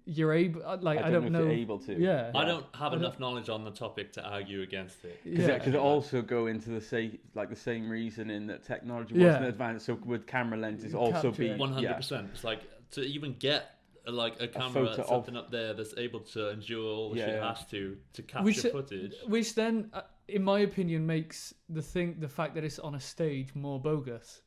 you're able. Like, I don't know if you're able to. Yeah. I don't have enough knowledge on the topic to argue against it. Because it also go into the same reasoning that technology wasn't advanced. So would camera lenses also be 100%? It's like to even get a camera something up there that's able to endure all the shit it has to capture footage. Which then, in my opinion, makes the fact that it's on a stage more bogus.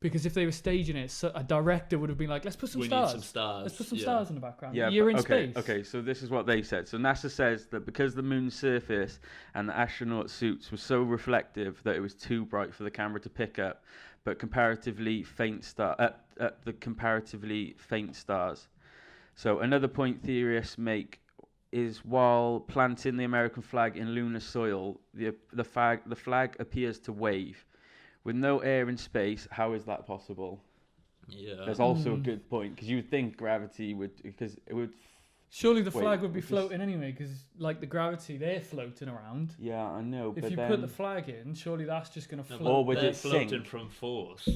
Because if they were staging it, a director would have been like, let's put some stars. Need some stars. Let's put some stars in the background. Yeah, you're in space. Okay, so this is what they said. So NASA says that because the moon's surface and the astronaut suits were so reflective that it was too bright for the camera to pick up, but comparatively faint stars. So another point theorists make is while planting the American flag in lunar soil, the flag appears to wave. With no air in space, how is that possible? Yeah. There's also a good point, because you would think gravity because it would... Surely the flag would be floating anyway, because like the gravity, they're floating around. Yeah, I know, if but you put the flag in, surely that's just going to float. Or would they're it floating sink? from force.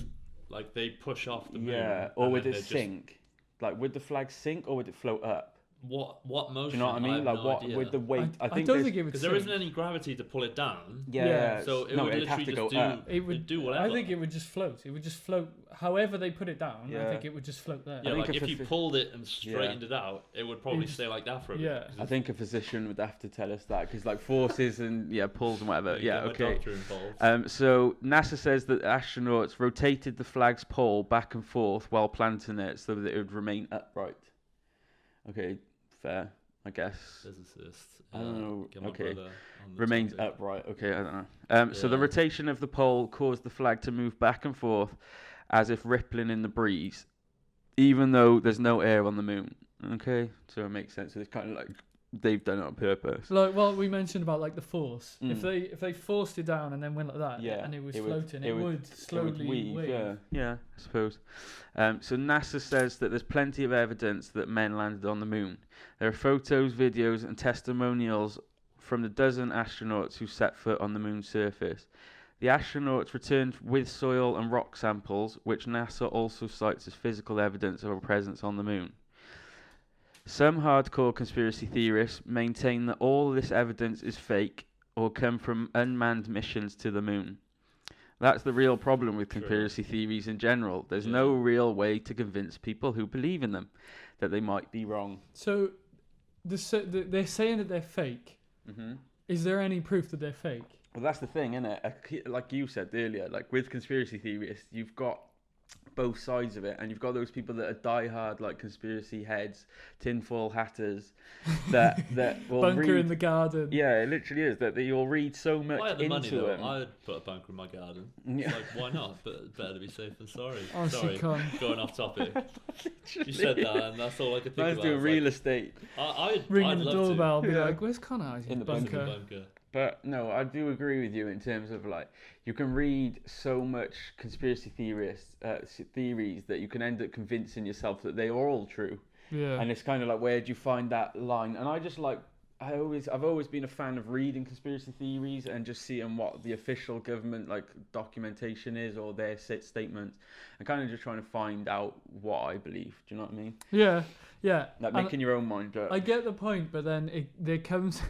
Like they push off the moon. Yeah, or would it sink? Like, would the flag sink or would it float up? What motion? Do you know what I mean? I have Like, idea. with the weight? I don't think it would. Because there isn't any gravity to pull it down. Yeah. So it would it'd have literally to go just up. It would do whatever. I think it would just float. It would just float. However they put it down, I think it would just float there. Yeah, I think like if you pulled it and straightened it out, it would probably stay like that for a bit. Yeah. I think a physician would have to tell us that, because like forces and pulls and whatever. You Yeah, get a okay. doctor involved. So NASA says that astronauts rotated the flag's pole back and forth while planting it so that it would remain upright. Okay, fair, I guess. Physicist. I don't know. Get my Okay, brother on the remains topic. upright. Okay, I don't know. So the rotation of the pole caused the flag to move back and forth as if rippling in the breeze, even though there's no air on the moon. Okay, so it makes sense. So it's kind of like they've done it on purpose. Like, well, we mentioned about like the force. If they forced it down and then went like that, and it was floating, it would slowly wave. Yeah, I suppose. So NASA says that there's plenty of evidence that men landed on the moon. There are photos, videos, and testimonials from the dozen astronauts who set foot on the moon's surface. The astronauts returned with soil and rock samples, which NASA also cites as physical evidence of a presence on the moon. Some hardcore conspiracy theorists maintain that all this evidence is fake or come from unmanned missions to the moon. That's the real problem with conspiracy theories in general. There's no real way to convince people who believe in them that they might be wrong. So they're saying that they're fake. Mm-hmm. Is there any proof that they're fake? Well, that's the thing, isn't it? Like you said earlier, like with conspiracy theorists, you've got both sides of it, and you've got those people that are diehard, like conspiracy heads, tinfoil hatters, that will bunker read, in the garden. Yeah, it literally is that you'll read so much If I had the money, into though, them. I'd put a bunker in my garden. Yeah. It's like, why not? But better to be safe than sorry. Oh, Sorry, she can't. going off topic. You said that, and that's all I could think Man's about. doing It's real like, estate. I'd Ringing the love doorbell, to. be like, "Where's Connor?" He's In the Bunker. bunker. bunker. But no, I do agree with you in terms of like you can read so much conspiracy theories that you can end up convincing yourself that they are all true. Yeah. And it's kind of like, where do you find that line? And I just like I've always been a fan of reading conspiracy theories and just seeing what the official government like documentation is or their statements, and kind of just trying to find out what I believe. Do you know what I mean? Yeah. Like making your own mind up. I get the point, but then there comes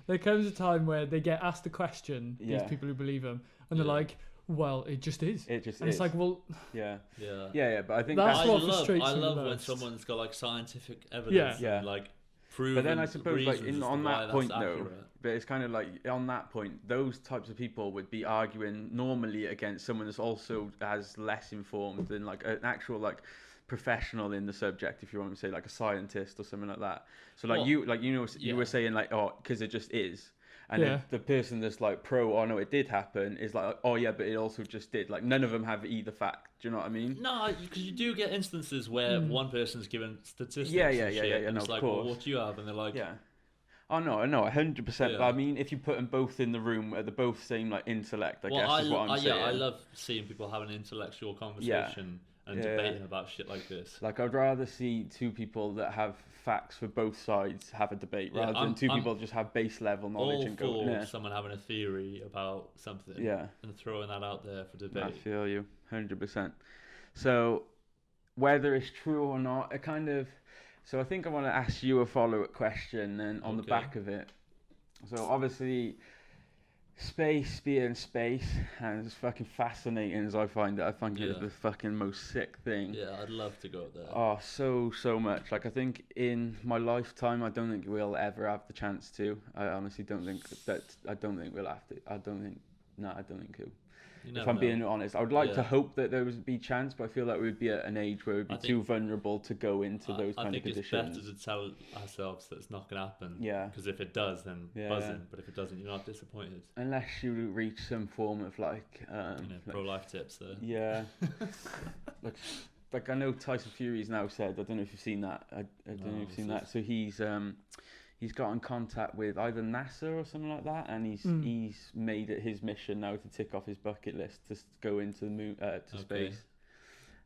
a time where they get asked a question, these people who believe them, and they're like, well, it just is. It just and is. It's like, well... Yeah. Yeah. But I think that's what I frustrates me love the when most. someone's got like scientific evidence Yeah. and like proven But then I suppose like reasons as to on why that that's point though, accurate. but it's kind of like on that point, those types of people would be arguing normally against someone that's also as less informed than like an actual like professional in the subject, if you want to say like a scientist or something like that. So like Well, you were saying like, oh, because it just is. And then the person that's like pro, oh no, it did happen, is like, oh yeah, but it also just did. Like none of them have either fact. Do you know what I mean? No, because you do get instances where one person's given statistics. Yeah. And No, it's like, of course. well, what do you have? And they're like, yeah. Oh no, 100%. Yeah. But I mean, if you put them both in the room, where they're both same like intellect, I guess is what I'm saying. I love seeing people have an intellectual conversation and debating about shit like this. Like I'd rather see two people that have facts for both sides have a debate rather than two people just have base level knowledge and go. All for someone having a theory about something. Yeah. And throwing that out there for debate. I feel you, 100%. So whether it's true or not, it kind of. So I think I want to ask you a follow-up question, and on the back of it. So obviously, space being space, and as fucking fascinating as I find it, I find it the fucking most sick thing. Yeah, I'd love to go there. Oh, so much. Like I think in my lifetime, I don't think we'll ever have the chance to. I honestly don't think that. I don't think we'll have to. I don't think so. If I'm being honest, I would like to hope that there would be chance, but I feel like we would be at an age where we'd be too vulnerable to go into those kind of conditions. I think it's better to tell ourselves that it's not going to happen. Yeah. Because if it does, then buzzing. But if it doesn't, you're not disappointed. Unless you reach some form of like pro-life tips there. Yeah. like I know Tyson Fury's now said. I don't know if you've seen that. I don't know if you've seen that. So he's got in contact with either NASA or something like that, and he's made it his mission now to tick off his bucket list to go into the moon, to space.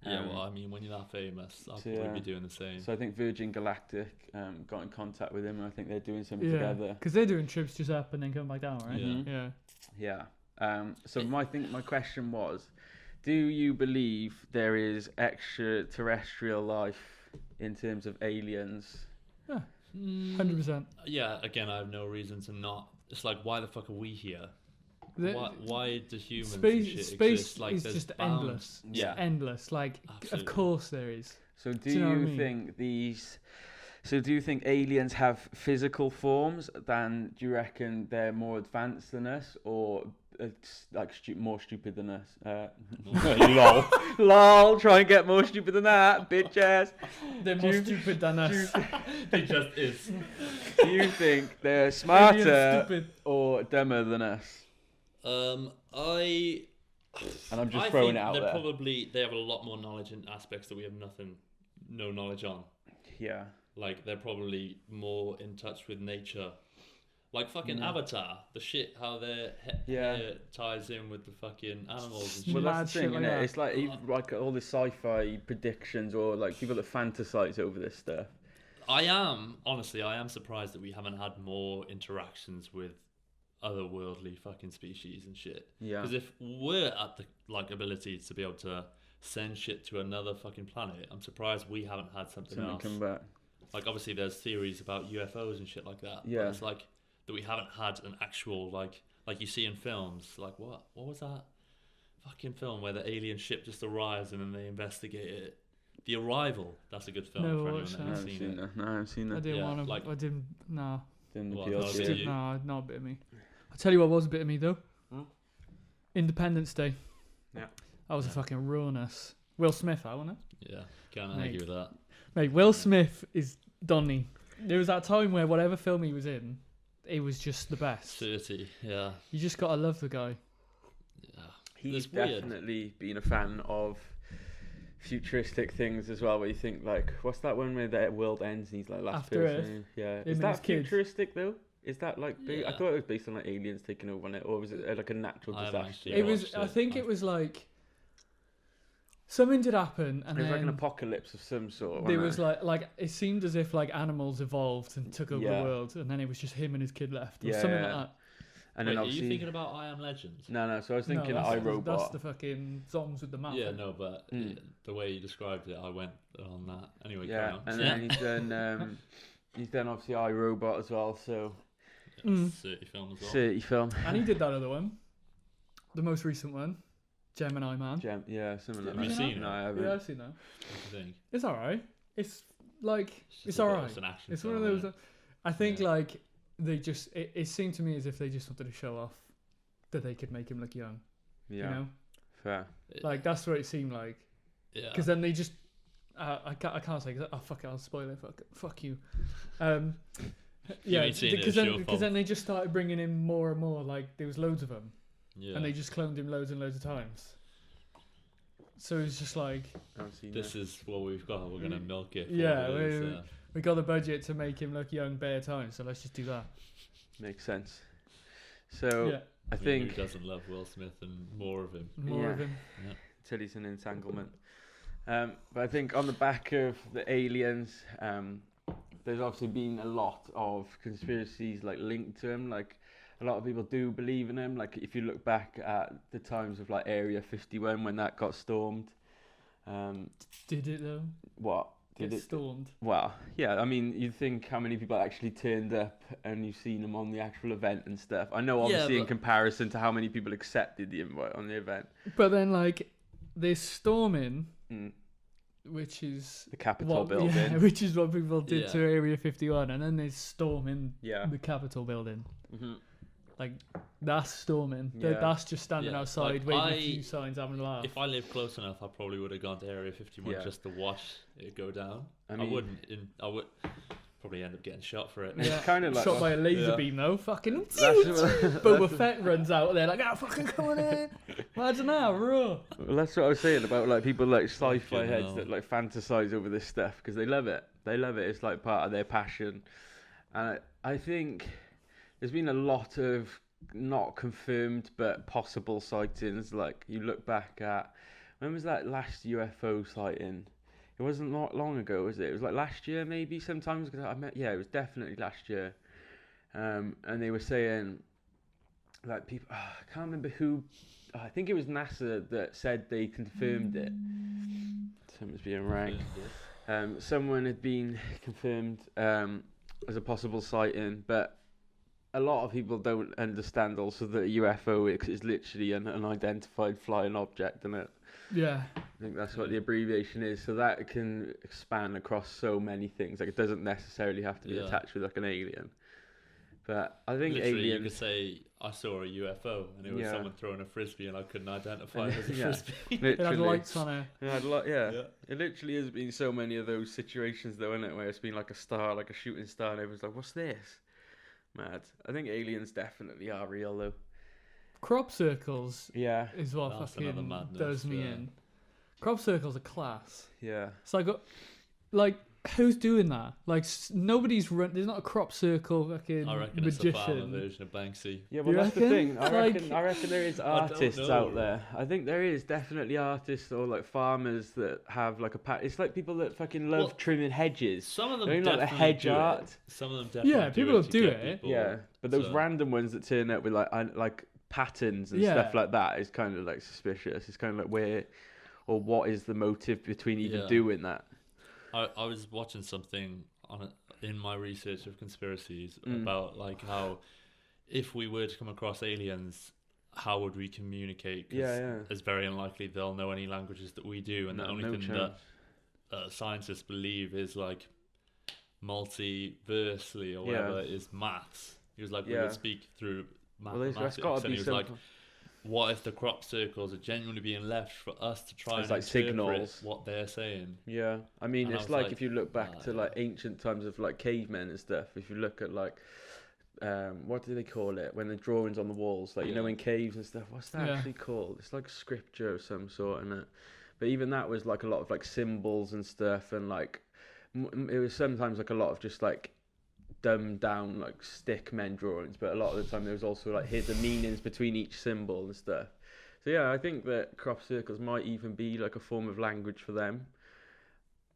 Yeah, well, I mean, when you're that famous, I'll probably be doing the same. So I think Virgin Galactic got in contact with him, and I think they're doing something together. Because they're doing trips just up and then coming back down, right? Yeah. So my question was, do you believe there is extraterrestrial life in terms of aliens? Yeah. 100%. Yeah, again, I have no reason to not. It's like, why the fuck are we here? Why do humans space exist? Like, is just endless. Yeah, endless. Like, absolutely. Of course there is. So do you think do you think aliens have physical forms? Then do you reckon they're more advanced than us, or like more stupid than us? Lol. Try and get more stupid than that, bitch ass. They're more stupid than us. It just is. Do you think they're smarter or dumber than us? And I'm just throwing it out there. They have a lot more knowledge in aspects that we have no knowledge on. Yeah. Like, they're probably more in touch with nature. Like fucking Avatar, the shit, how their hair ties in with the fucking animals and shit. Well, that's the thing, isn't it? It's like even like all the sci-fi predictions, or like people that fantasize over this stuff. I am surprised that we haven't had more interactions with otherworldly fucking species and shit. Yeah. Because if we're at the ability to be able to send shit to another fucking planet, I'm surprised we haven't had something else come back. Like, obviously there's theories about UFOs and shit like that. Yeah. But it's like that we haven't had an actual like you see in films. Like, what was that fucking film where the alien ship just arrives and then they investigate it? The Arrival. That's a good film for anyone that hasn't seen it. No, I haven't seen that. I didn't want to. I didn't. No. Didn't appeal to you. No, not a bit of me. I'll tell you what was a bit of me though. Independence Day. Yeah. That was a fucking ruinous. Will Smith, wasn't it? Yeah, can't argue with that. Mate, Will Smith is Donnie. There was that time where whatever film he was in, it was just the best. 30, yeah. You just gotta love the guy. Yeah. He's definitely been a fan of futuristic things as well, where you think like, what's that one where the world ends and he's like last After person? Earth. Yeah. Is that futuristic though? Is that like? I thought it was based on like aliens taking over on it, or was it like a natural disaster? It was. I think it was like something did happen, and it was then like an apocalypse of some sort. There was like it seemed as if like animals evolved and took over the world, and then it was just him and his kid left, or something like that. And then are you thinking about I Am Legend? No. So I was thinking iRobot. That's the fucking songs with the mouth. Yeah, no, but the way you described it, I went on that. Anyway, yeah, and then he's done obviously iRobot as well. So 30 film as well. 30 film. And he did that other one, the most recent one, Gemini Man. Something like that. Have you seen it? No, I haven't. Yeah, I've seen that. What do you think? It's alright. It's like it's alright. It's one of those. I think like they just it seemed to me as if they just wanted to show off that they could make him look young. Yeah. You know? Fair. Like that's what it seemed like. Yeah. Because then they just I can't say. Oh fuck it! I'll spoil it. Fuck you. Yeah, only seen it because as then, your because then fault. they just started bringing in more and more. Like there was loads of them, Yeah. and they just cloned him loads and loads of times. So it's just like, This is what we've got. We're gonna milk it. For yeah, what it is, we got the budget to make him look young bare times, so let's just do that. Makes sense. So Yeah, I mean, think who doesn't love Will Smith and more of him? more of him. till he's an entanglement. But I think on the back of the aliens, there's obviously been a lot of conspiracies like linked to him. Like a lot of people do believe in him. Like if you look back at the times of like Area 51 when that got stormed. Did it though? What? Did Get it? stormed. Well, yeah, I mean, you think how many people actually turned up and you've seen them on the actual event and stuff. I know, obviously, in comparison to how many people accepted the invite on the event. But then, like, there's storming, which is The Capitol building. Yeah, which is what people did Yeah. to Area 51, and then there's storming Yeah. the Capitol building. hmm Like, that's storming. Yeah. That's just standing Yeah, outside, like, waving a few signs, having a laugh. If I lived close enough, I probably would have gone to Area 51 Yeah. just to watch it go down. I I, mean- wouldn't. I would probably end up getting shot for it. It's kind of like shot by a laser Yeah. beam though. Fucking That's Boba Fett runs out there like, fucking come on in. Imagine that, raw. Well, that's what I was saying about like people like sci-fi Fucking heads hell. that like fantasize over this stuff because they love it. They love it. It's like part of their passion. And I think there's been a lot of not confirmed but possible sightings. Like you look back at when was that last UFO sighting? It wasn't not long ago, was it? It was like last year, maybe. Sometimes it was definitely last year. And they were saying like people. I can't remember who. I think it was NASA that said they confirmed it. Someone's being rang. Someone had been confirmed as a possible sighting, but a lot of people don't understand also that a UFO is literally an unidentified flying object, isn't it? Yeah. I think that's what the abbreviation is. So that can expand across so many things. Like it doesn't necessarily have to be Yeah. attached with like an alien. But I think Literally, you could aliens. say I saw a UFO and it was Yeah. someone throwing a frisbee and I couldn't identify it as a Yeah. frisbee. It Literally. had lights on it. Yeah. Yeah. It literally has been so many of those situations though, isn't it? Where it's been like a star, like a shooting star, and everyone's like, "What's this?" Mad. I think aliens definitely are real though. Crop circles Yeah. is what That's another fucking madness, does me yeah. in. Crop circles are class. Yeah. It's like who's doing that? Like nobody's run. There's not a crop circle fucking I reckon it's a farmer magician. version of Banksy. Yeah, well, You that's the reckon? thing. I reckon there is don't artists know. out there. I think there is definitely artists or like farmers that have like a It's like people that fucking love Well, trimming hedges. Some of them They're like the definitely hedge do art. it. Some of them definitely Yeah, people to do get it. people, Yeah, but those so- random ones that turn up with like patterns and Yeah. stuff like that is kind of like suspicious. It's kind of like where or what is the motive between even Yeah. doing that? I was watching something in my research of conspiracies about like how if we were to come across aliens, how would we communicate? 'Cause Yeah. it's very unlikely they'll know any languages that we do, and No, the only no thing chance. that scientists believe is like multiversely or whatever is maths. He was like, we Yeah. would speak through Well, mathematics, that's got to and be he was some. like, what if the crop circles are genuinely being left for us to try It's and like interpret signals. what they're saying? Yeah, I mean, And I it's was like like, if you look back to yeah. like ancient times of like cavemen and stuff. If you look at like, what do they call it when the drawings on the walls? Like you know Yeah. in caves and stuff. What's that Yeah. actually called? It's like scripture of some sort, and but even that was like a lot of like symbols and stuff, and like it was sometimes like a lot of just like dumbed down like stick men drawings, but a lot of the time there was also like hidden meanings between each symbol and stuff. So yeah, I think that crop circles might even be like a form of language for them.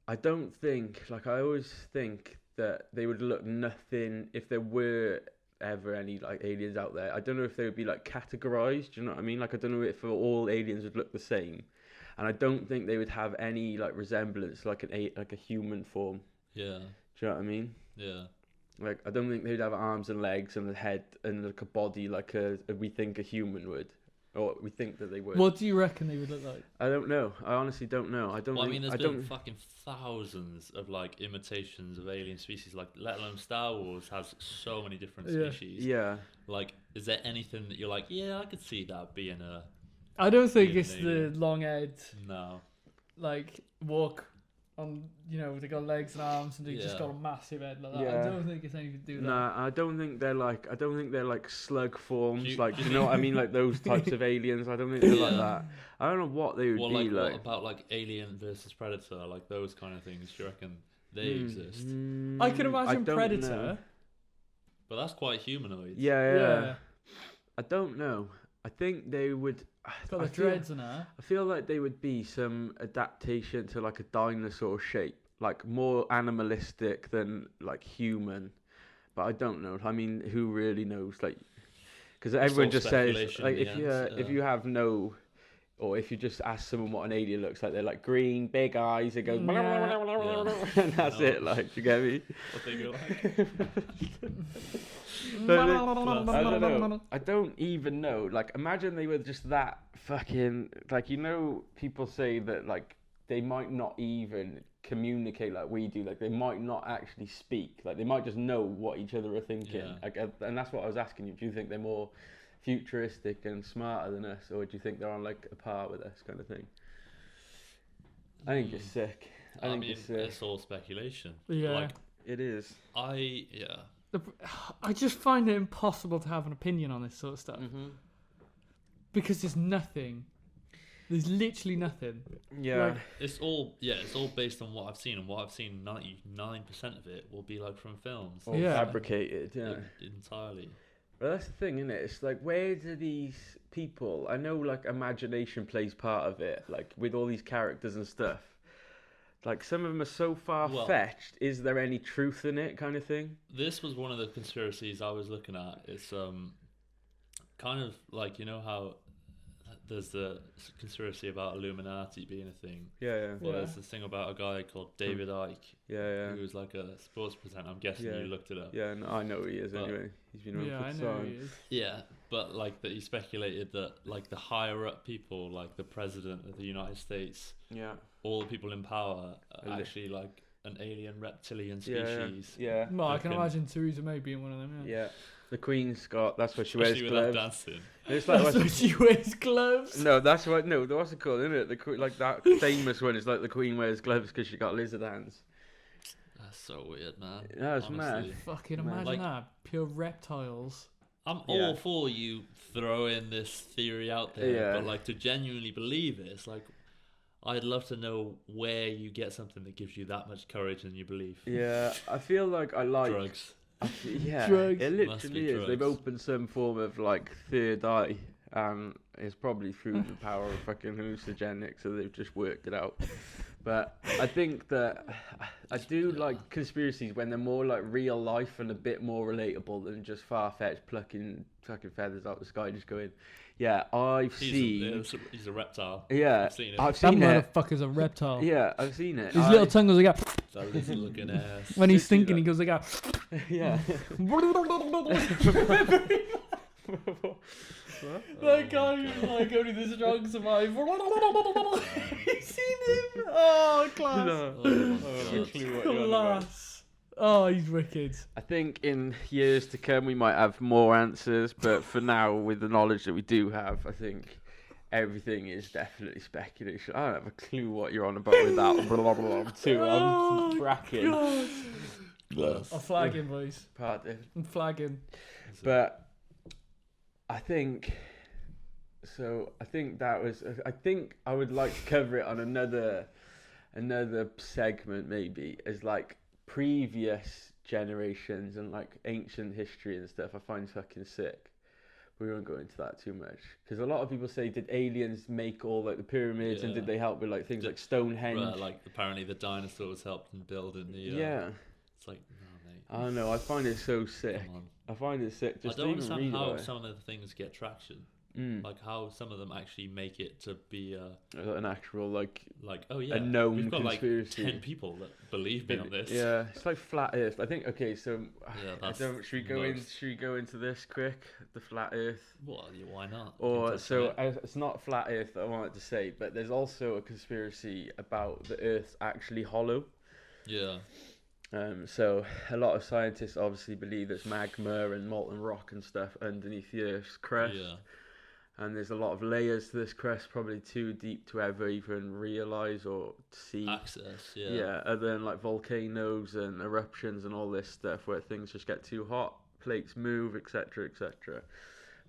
I don't think, like I always think that they would look nothing if there were ever any like aliens out there. I don't know if they would be like categorized, do you know what I mean? Like I don't know if all aliens would look the same. And I don't think they would have any like resemblance like like a human form. Yeah, Do you know what I mean? yeah. Like I don't think they'd have arms and legs and a head and like a body like we think a human would. Or we think that they would. What do you reckon they would look like? I don't know. I honestly don't know. I don't. Well, I think, mean, I there's don't. been fucking thousands of like imitations of alien species, like let alone Star Wars has so many different Yeah. species. Yeah. Like, is there anything that you're like, yeah, I could see that being a I don't think Yeah, it's the maybe. long head, no? like walk on, they got legs and arms and they just Yeah. got a massive head like that. Yeah. I don't think it's anything to do with that. Nah, I don't think they're like slug forms. You- Like, you know what I mean? Like those types of aliens. I don't think they're like Yeah. that. I don't know what they would Well, be like, like. what about like Alien versus Predator, like those kind of things? Do you reckon they exist? I can imagine don't Predator. know. But that's quite humanoid. Yeah. I don't know. I think they would. Got I the feel- dreads and that. I feel like they would be some adaptation to like a dinosaur shape, like more animalistic than like human. But I don't know. I mean, who really knows? Like, because everyone all just says speculation like in if the you end, if you have no, or if you just ask someone what an alien looks like, they're like green, big eyes. It goes blah, blah, blah, blah, blah, blah, Yeah. and that's No. it. Like, you get me? What they go like. But I don't know. I don't even know. Like, imagine they were just that fucking like, people say that like they might not even communicate like we do. Like, they might not actually speak. Like, they might just know what each other are thinking. Yeah. Like, and that's what I was asking you. Do you think they're more futuristic and smarter than us, or do you think they're on like a par with us, kind of thing? I think it's sick. I think mean, it's sick. it's all speculation. Yeah. Like, It is. I just find it impossible to have an opinion on this sort of stuff because there's nothing. There's literally nothing. Yeah. Like, it's all based on what I've seen, and what I've seen, 99% of it will be like from films. Or Yeah. fabricated. Yeah. Entirely. Well, that's the thing, isn't it? It's like, where do these people? I know, like, imagination plays part of it, like with all these characters and stuff. Like, some of them are so far fetched. Is there any truth in it, kind of thing? This was one of the conspiracies I was looking at. It's kind of like, you know how there's the conspiracy about Illuminati being a thing. Yeah, Well, there's this thing about a guy called David Icke, yeah. who was like a sports presenter. I'm guessing Yeah. you looked it up. Yeah, no, I know who he is But- anyway. He's been on yeah, for I know time. he is. Yeah, but like that he speculated that like the higher up people, like the president of the United States, Yeah. all the people in power are Li- actually like an alien reptilian Yeah, species. yeah. Well, I can Fucking- imagine Theresa May being one of them. Yeah. Yeah. The Queen's got. That's why she wears Especially with that gloves. dancing. It's like That's why she wears gloves. no, that's what. No, what's it called? Isn't it? Like that famous one is like the Queen wears gloves because she got lizard hands. That's so weird, man. Yeah, it's mad. Honestly. Fucking Man. imagine Like- that. Pure reptiles. I'm Yeah. all for you throwing this theory out there, Yeah. but like to genuinely believe it, it's like I'd love to know where you get something that gives you that much courage and you believe. Yeah, I feel like I like. Drugs. Yeah, Drugs. it Must literally be is. They've drugs. opened some form of like third eye, and it's probably through the power of fucking hallucinogenics, so they've just worked it out. But I think that I do like conspiracies when they're more like real life and a bit more relatable than just far-fetched plucking fucking feathers out the sky, just going, yeah, I've seen. He's a reptile. Yeah, I've seen it. I've That seen it. motherfucker's a reptile. Yeah, I've seen it. His little tongue goes like that. That lizard looking ass. When he's Literally thinking, he goes like that. Yeah. That guy who's like only the strong survive. You seen him? Oh, class. No. Oh my No God. clue what you're on about. Class. Oh, he's wicked. I think in years to come we might have more answers, but for now, with the knowledge that we do have, I think everything is definitely speculation. I don't have a clue what you're on about with that. Blah, blah, blah, too. Oh, I'm bracking. God. I'm flagging, boys. Pardon. I'm flagging. But I think so. I think that was. I think I would like to cover it on another segment, maybe, as like previous generations and like ancient history and stuff. I find fucking sick. We won't go into that too much because a lot of people say, did aliens make all like the pyramids and Yeah. did they help with like things like Stonehenge? Right, like apparently the dinosaurs helped in building the. Yeah. It's like no, mate. I don't know. I find it so sick. Come on. I find it sick. Just I don't to even understand read how about it. some of the things get traction. Mm. Like how some of them actually make it to be An actual like oh yeah, known we've got conspiracy. like 10 people that believe me on this. Yeah, it's like flat Earth. I think. Okay, so Yeah, I that's don't. Should we go in? most. Should we go into this quick? The flat Earth, Well, yeah, why not? We can or touch so on it. it's not flat Earth that I wanted to say, but there's also a conspiracy about the Earth's actually hollow. Yeah, So a lot of scientists obviously believe there's magma and molten rock and stuff underneath the Earth's crust. yeah, And there's a lot of layers to this crust, probably too deep to ever even realize or see. Access, yeah. Yeah, other than like volcanoes and eruptions and all this stuff where things just get too hot, plates move, etc., etc.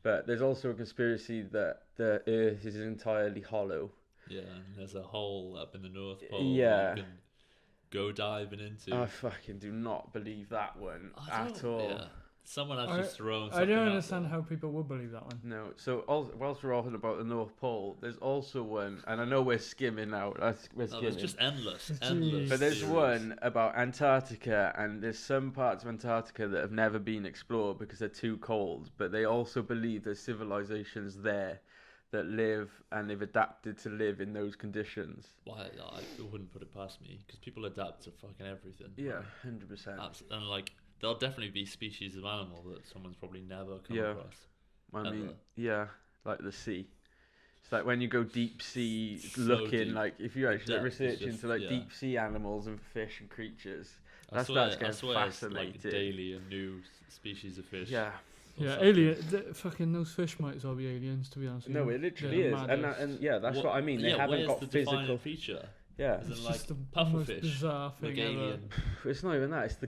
But there's also a conspiracy that the Earth is entirely hollow. Yeah, and there's a hole up in the North Pole Yeah. that you can go diving into. I fucking do not believe that one at all. Yeah. Someone has just thrown something I don't out understand there. how people would believe that one. No, so whilst we're talking about the North Pole, there's also one, and I know we're skimming now. We're skimming. It's just endless. Jeez. But there's theories. one about Antarctica, and there's some parts of Antarctica that have never been explored because they're too cold. But they also believe there's civilizations there that live, and they've adapted to live in those conditions. Why? I wouldn't put it past me because people adapt to fucking everything. Yeah, 100%. And like, there'll definitely be species of animal that someone's probably never come Yeah. across. I mean, Ever. yeah, like the sea. It's like when you go deep sea So looking, deep. like if you actually Depth is research just- into like yeah. deep sea animals and fish and creatures, I that's swear, getting it's like fascinating. daily a new species of fish. Yeah, or Yeah, something. fucking those fish might as well be aliens, to be honest with no, you. it literally They're is, mad as- and yeah, that's what I mean. They yeah, haven't where's got the physical. defining feature. Yeah, As in, It's like just the most pufferfish, bizarre thing like ever. alien. it's not even that. It's the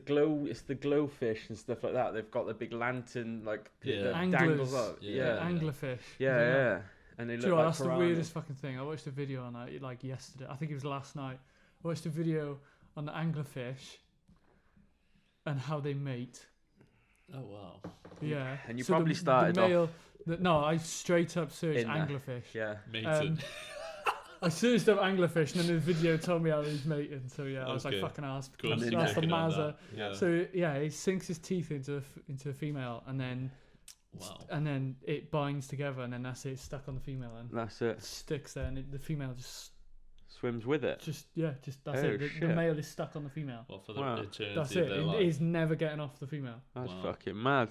glowfish and stuff like that. They've got the big lantern like Yeah. that Anglers. dangles up. Yeah. Yeah, Anglerfish. yeah, Isn't it? yeah. And they Do look you know, like that's the piranhas. weirdest fucking thing. I watched a video on that like yesterday. I think it was last night. I watched a video on the anglerfish and how they mate. Oh wow. Yeah. And you So probably the started off male, no, I straight up searched in that. anglerfish. Yeah, Mated. I searched up anglerfish and then the video told me how he's mating. So yeah, I was like Okay. fucking asked. Cool, so That's the checking on Mazza. that. Yeah. So yeah, he sinks his teeth into a female and then Wow. it binds together and then that's it. It's stuck on the female and that's it. it sticks there and the female just Swims with it. that's Oh, it. The shit. male is stuck on the female. Well, for the Wow. eternity That's of it. their It life. is never getting off the female. That's Wow. fucking mad.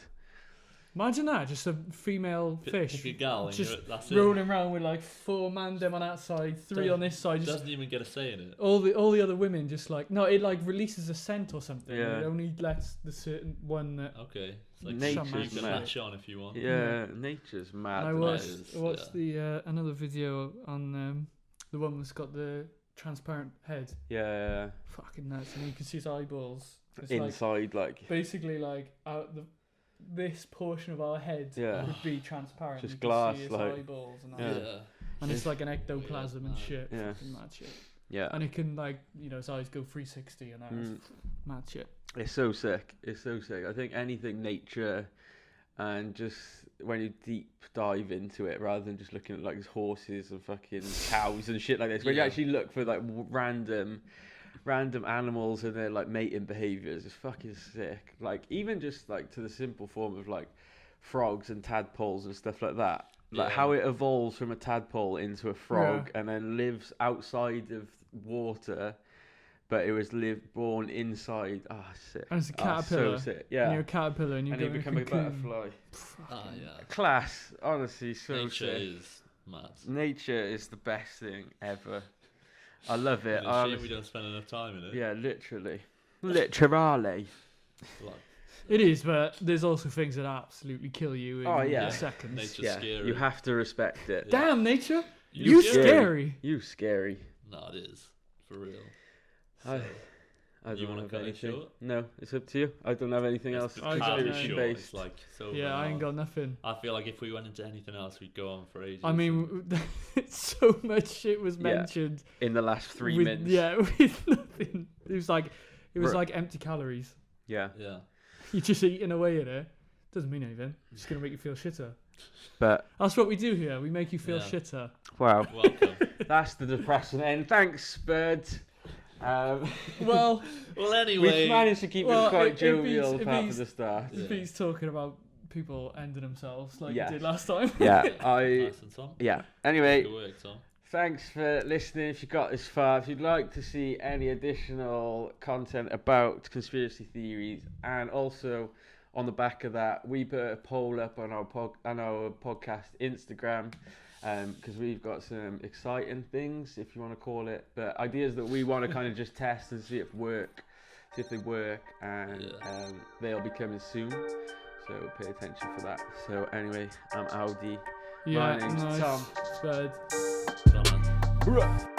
Imagine that, just a female fish Pick a gal and just that's it. rolling around with like 4 man them on that side, 3 on this side. Just Doesn't even get a say in it. all the other women just like no, it like releases a scent or something. Yeah. It only lets the certain one that. Okay. It's like Nature's you can mad. latch on if you want. Yeah, nature's mad. I isn't watched, it? is, watched the another video on the one that's got the transparent head. Yeah, Fucking nuts, and you can see his eyeballs. It's like inside, like basically like this portion of our head Yeah. would be transparent. Just You can glass, see his like- eyeballs and all Yeah. that. And it's like an ectoplasm and mad. shit. Yeah. Fucking mad shit. yeah. And it can like his eyes go 360 and that. Mm. Mad shit. It's so sick. It's so sick. I think anything nature, and just when you deep dive into it, rather than just looking at like horses and fucking cows and shit like this, when you Yeah. actually look for like random animals and their like mating behaviors, it's fucking sick. Like even just like to the simple form of like frogs and tadpoles and stuff like that. Like Yeah. how it evolves from a tadpole into a frog and then lives outside of water, but it was born inside. Ah, sick. And it's a Ah, caterpillar. so sick. And Yeah. you're a caterpillar and you And go you in become a cocoon. butterfly. Ah, yeah. Class, honestly, so Nature sick. is mad. Nature is the best thing ever. I love it. It's a I shame we honestly- don't spend enough time in it. yeah, literally. Literally. Like, It is, but there's also things that absolutely kill you in Oh, yeah. seconds. Nature's Yeah, scary. you have to respect it. Damn, nature! You You scary. scary! You scary. No, it is. For real. I- So, I You don't wanna have cut it anything. short? No, it's up to you. I don't have anything it's else the I casual don't conspiracy know. short, based. It's like so Yeah, I ain't long. got nothing. I feel like if we went into anything else, we'd go on for ages. I mean, so much shit was Yeah. mentioned. In the last 3 with, minutes. Yeah, with nothing. It was Right. like empty calories. Yeah. yeah. You're just eating away at it. Doesn't mean anything. It's just gonna make you feel shitter. But That's what we do here. We make you feel Yeah. shitter. wow, Welcome. that's the depressing end. Thanks, Bird. Well, Well, We've anyway. managed to keep Well, it quite it beats- jovial it apart from beats- the start. Yeah. Pete's talking about people ending themselves like Yes. you did last time. Yeah, Nice and Tom. yeah. Anyway, Good work, Tom. thanks for listening. If you got this far, if you'd like to see any additional content about conspiracy theories, and also on the back of that, we put a poll up on our podcast Instagram, because we've got some exciting things, if you want to call it, but ideas that we want to kind of just test and see if they work, and Yeah. they'll be coming soon. So pay attention for that. So anyway, I'm Audi. Yeah, My name's nice. Tom. Bird. Done. Bruh.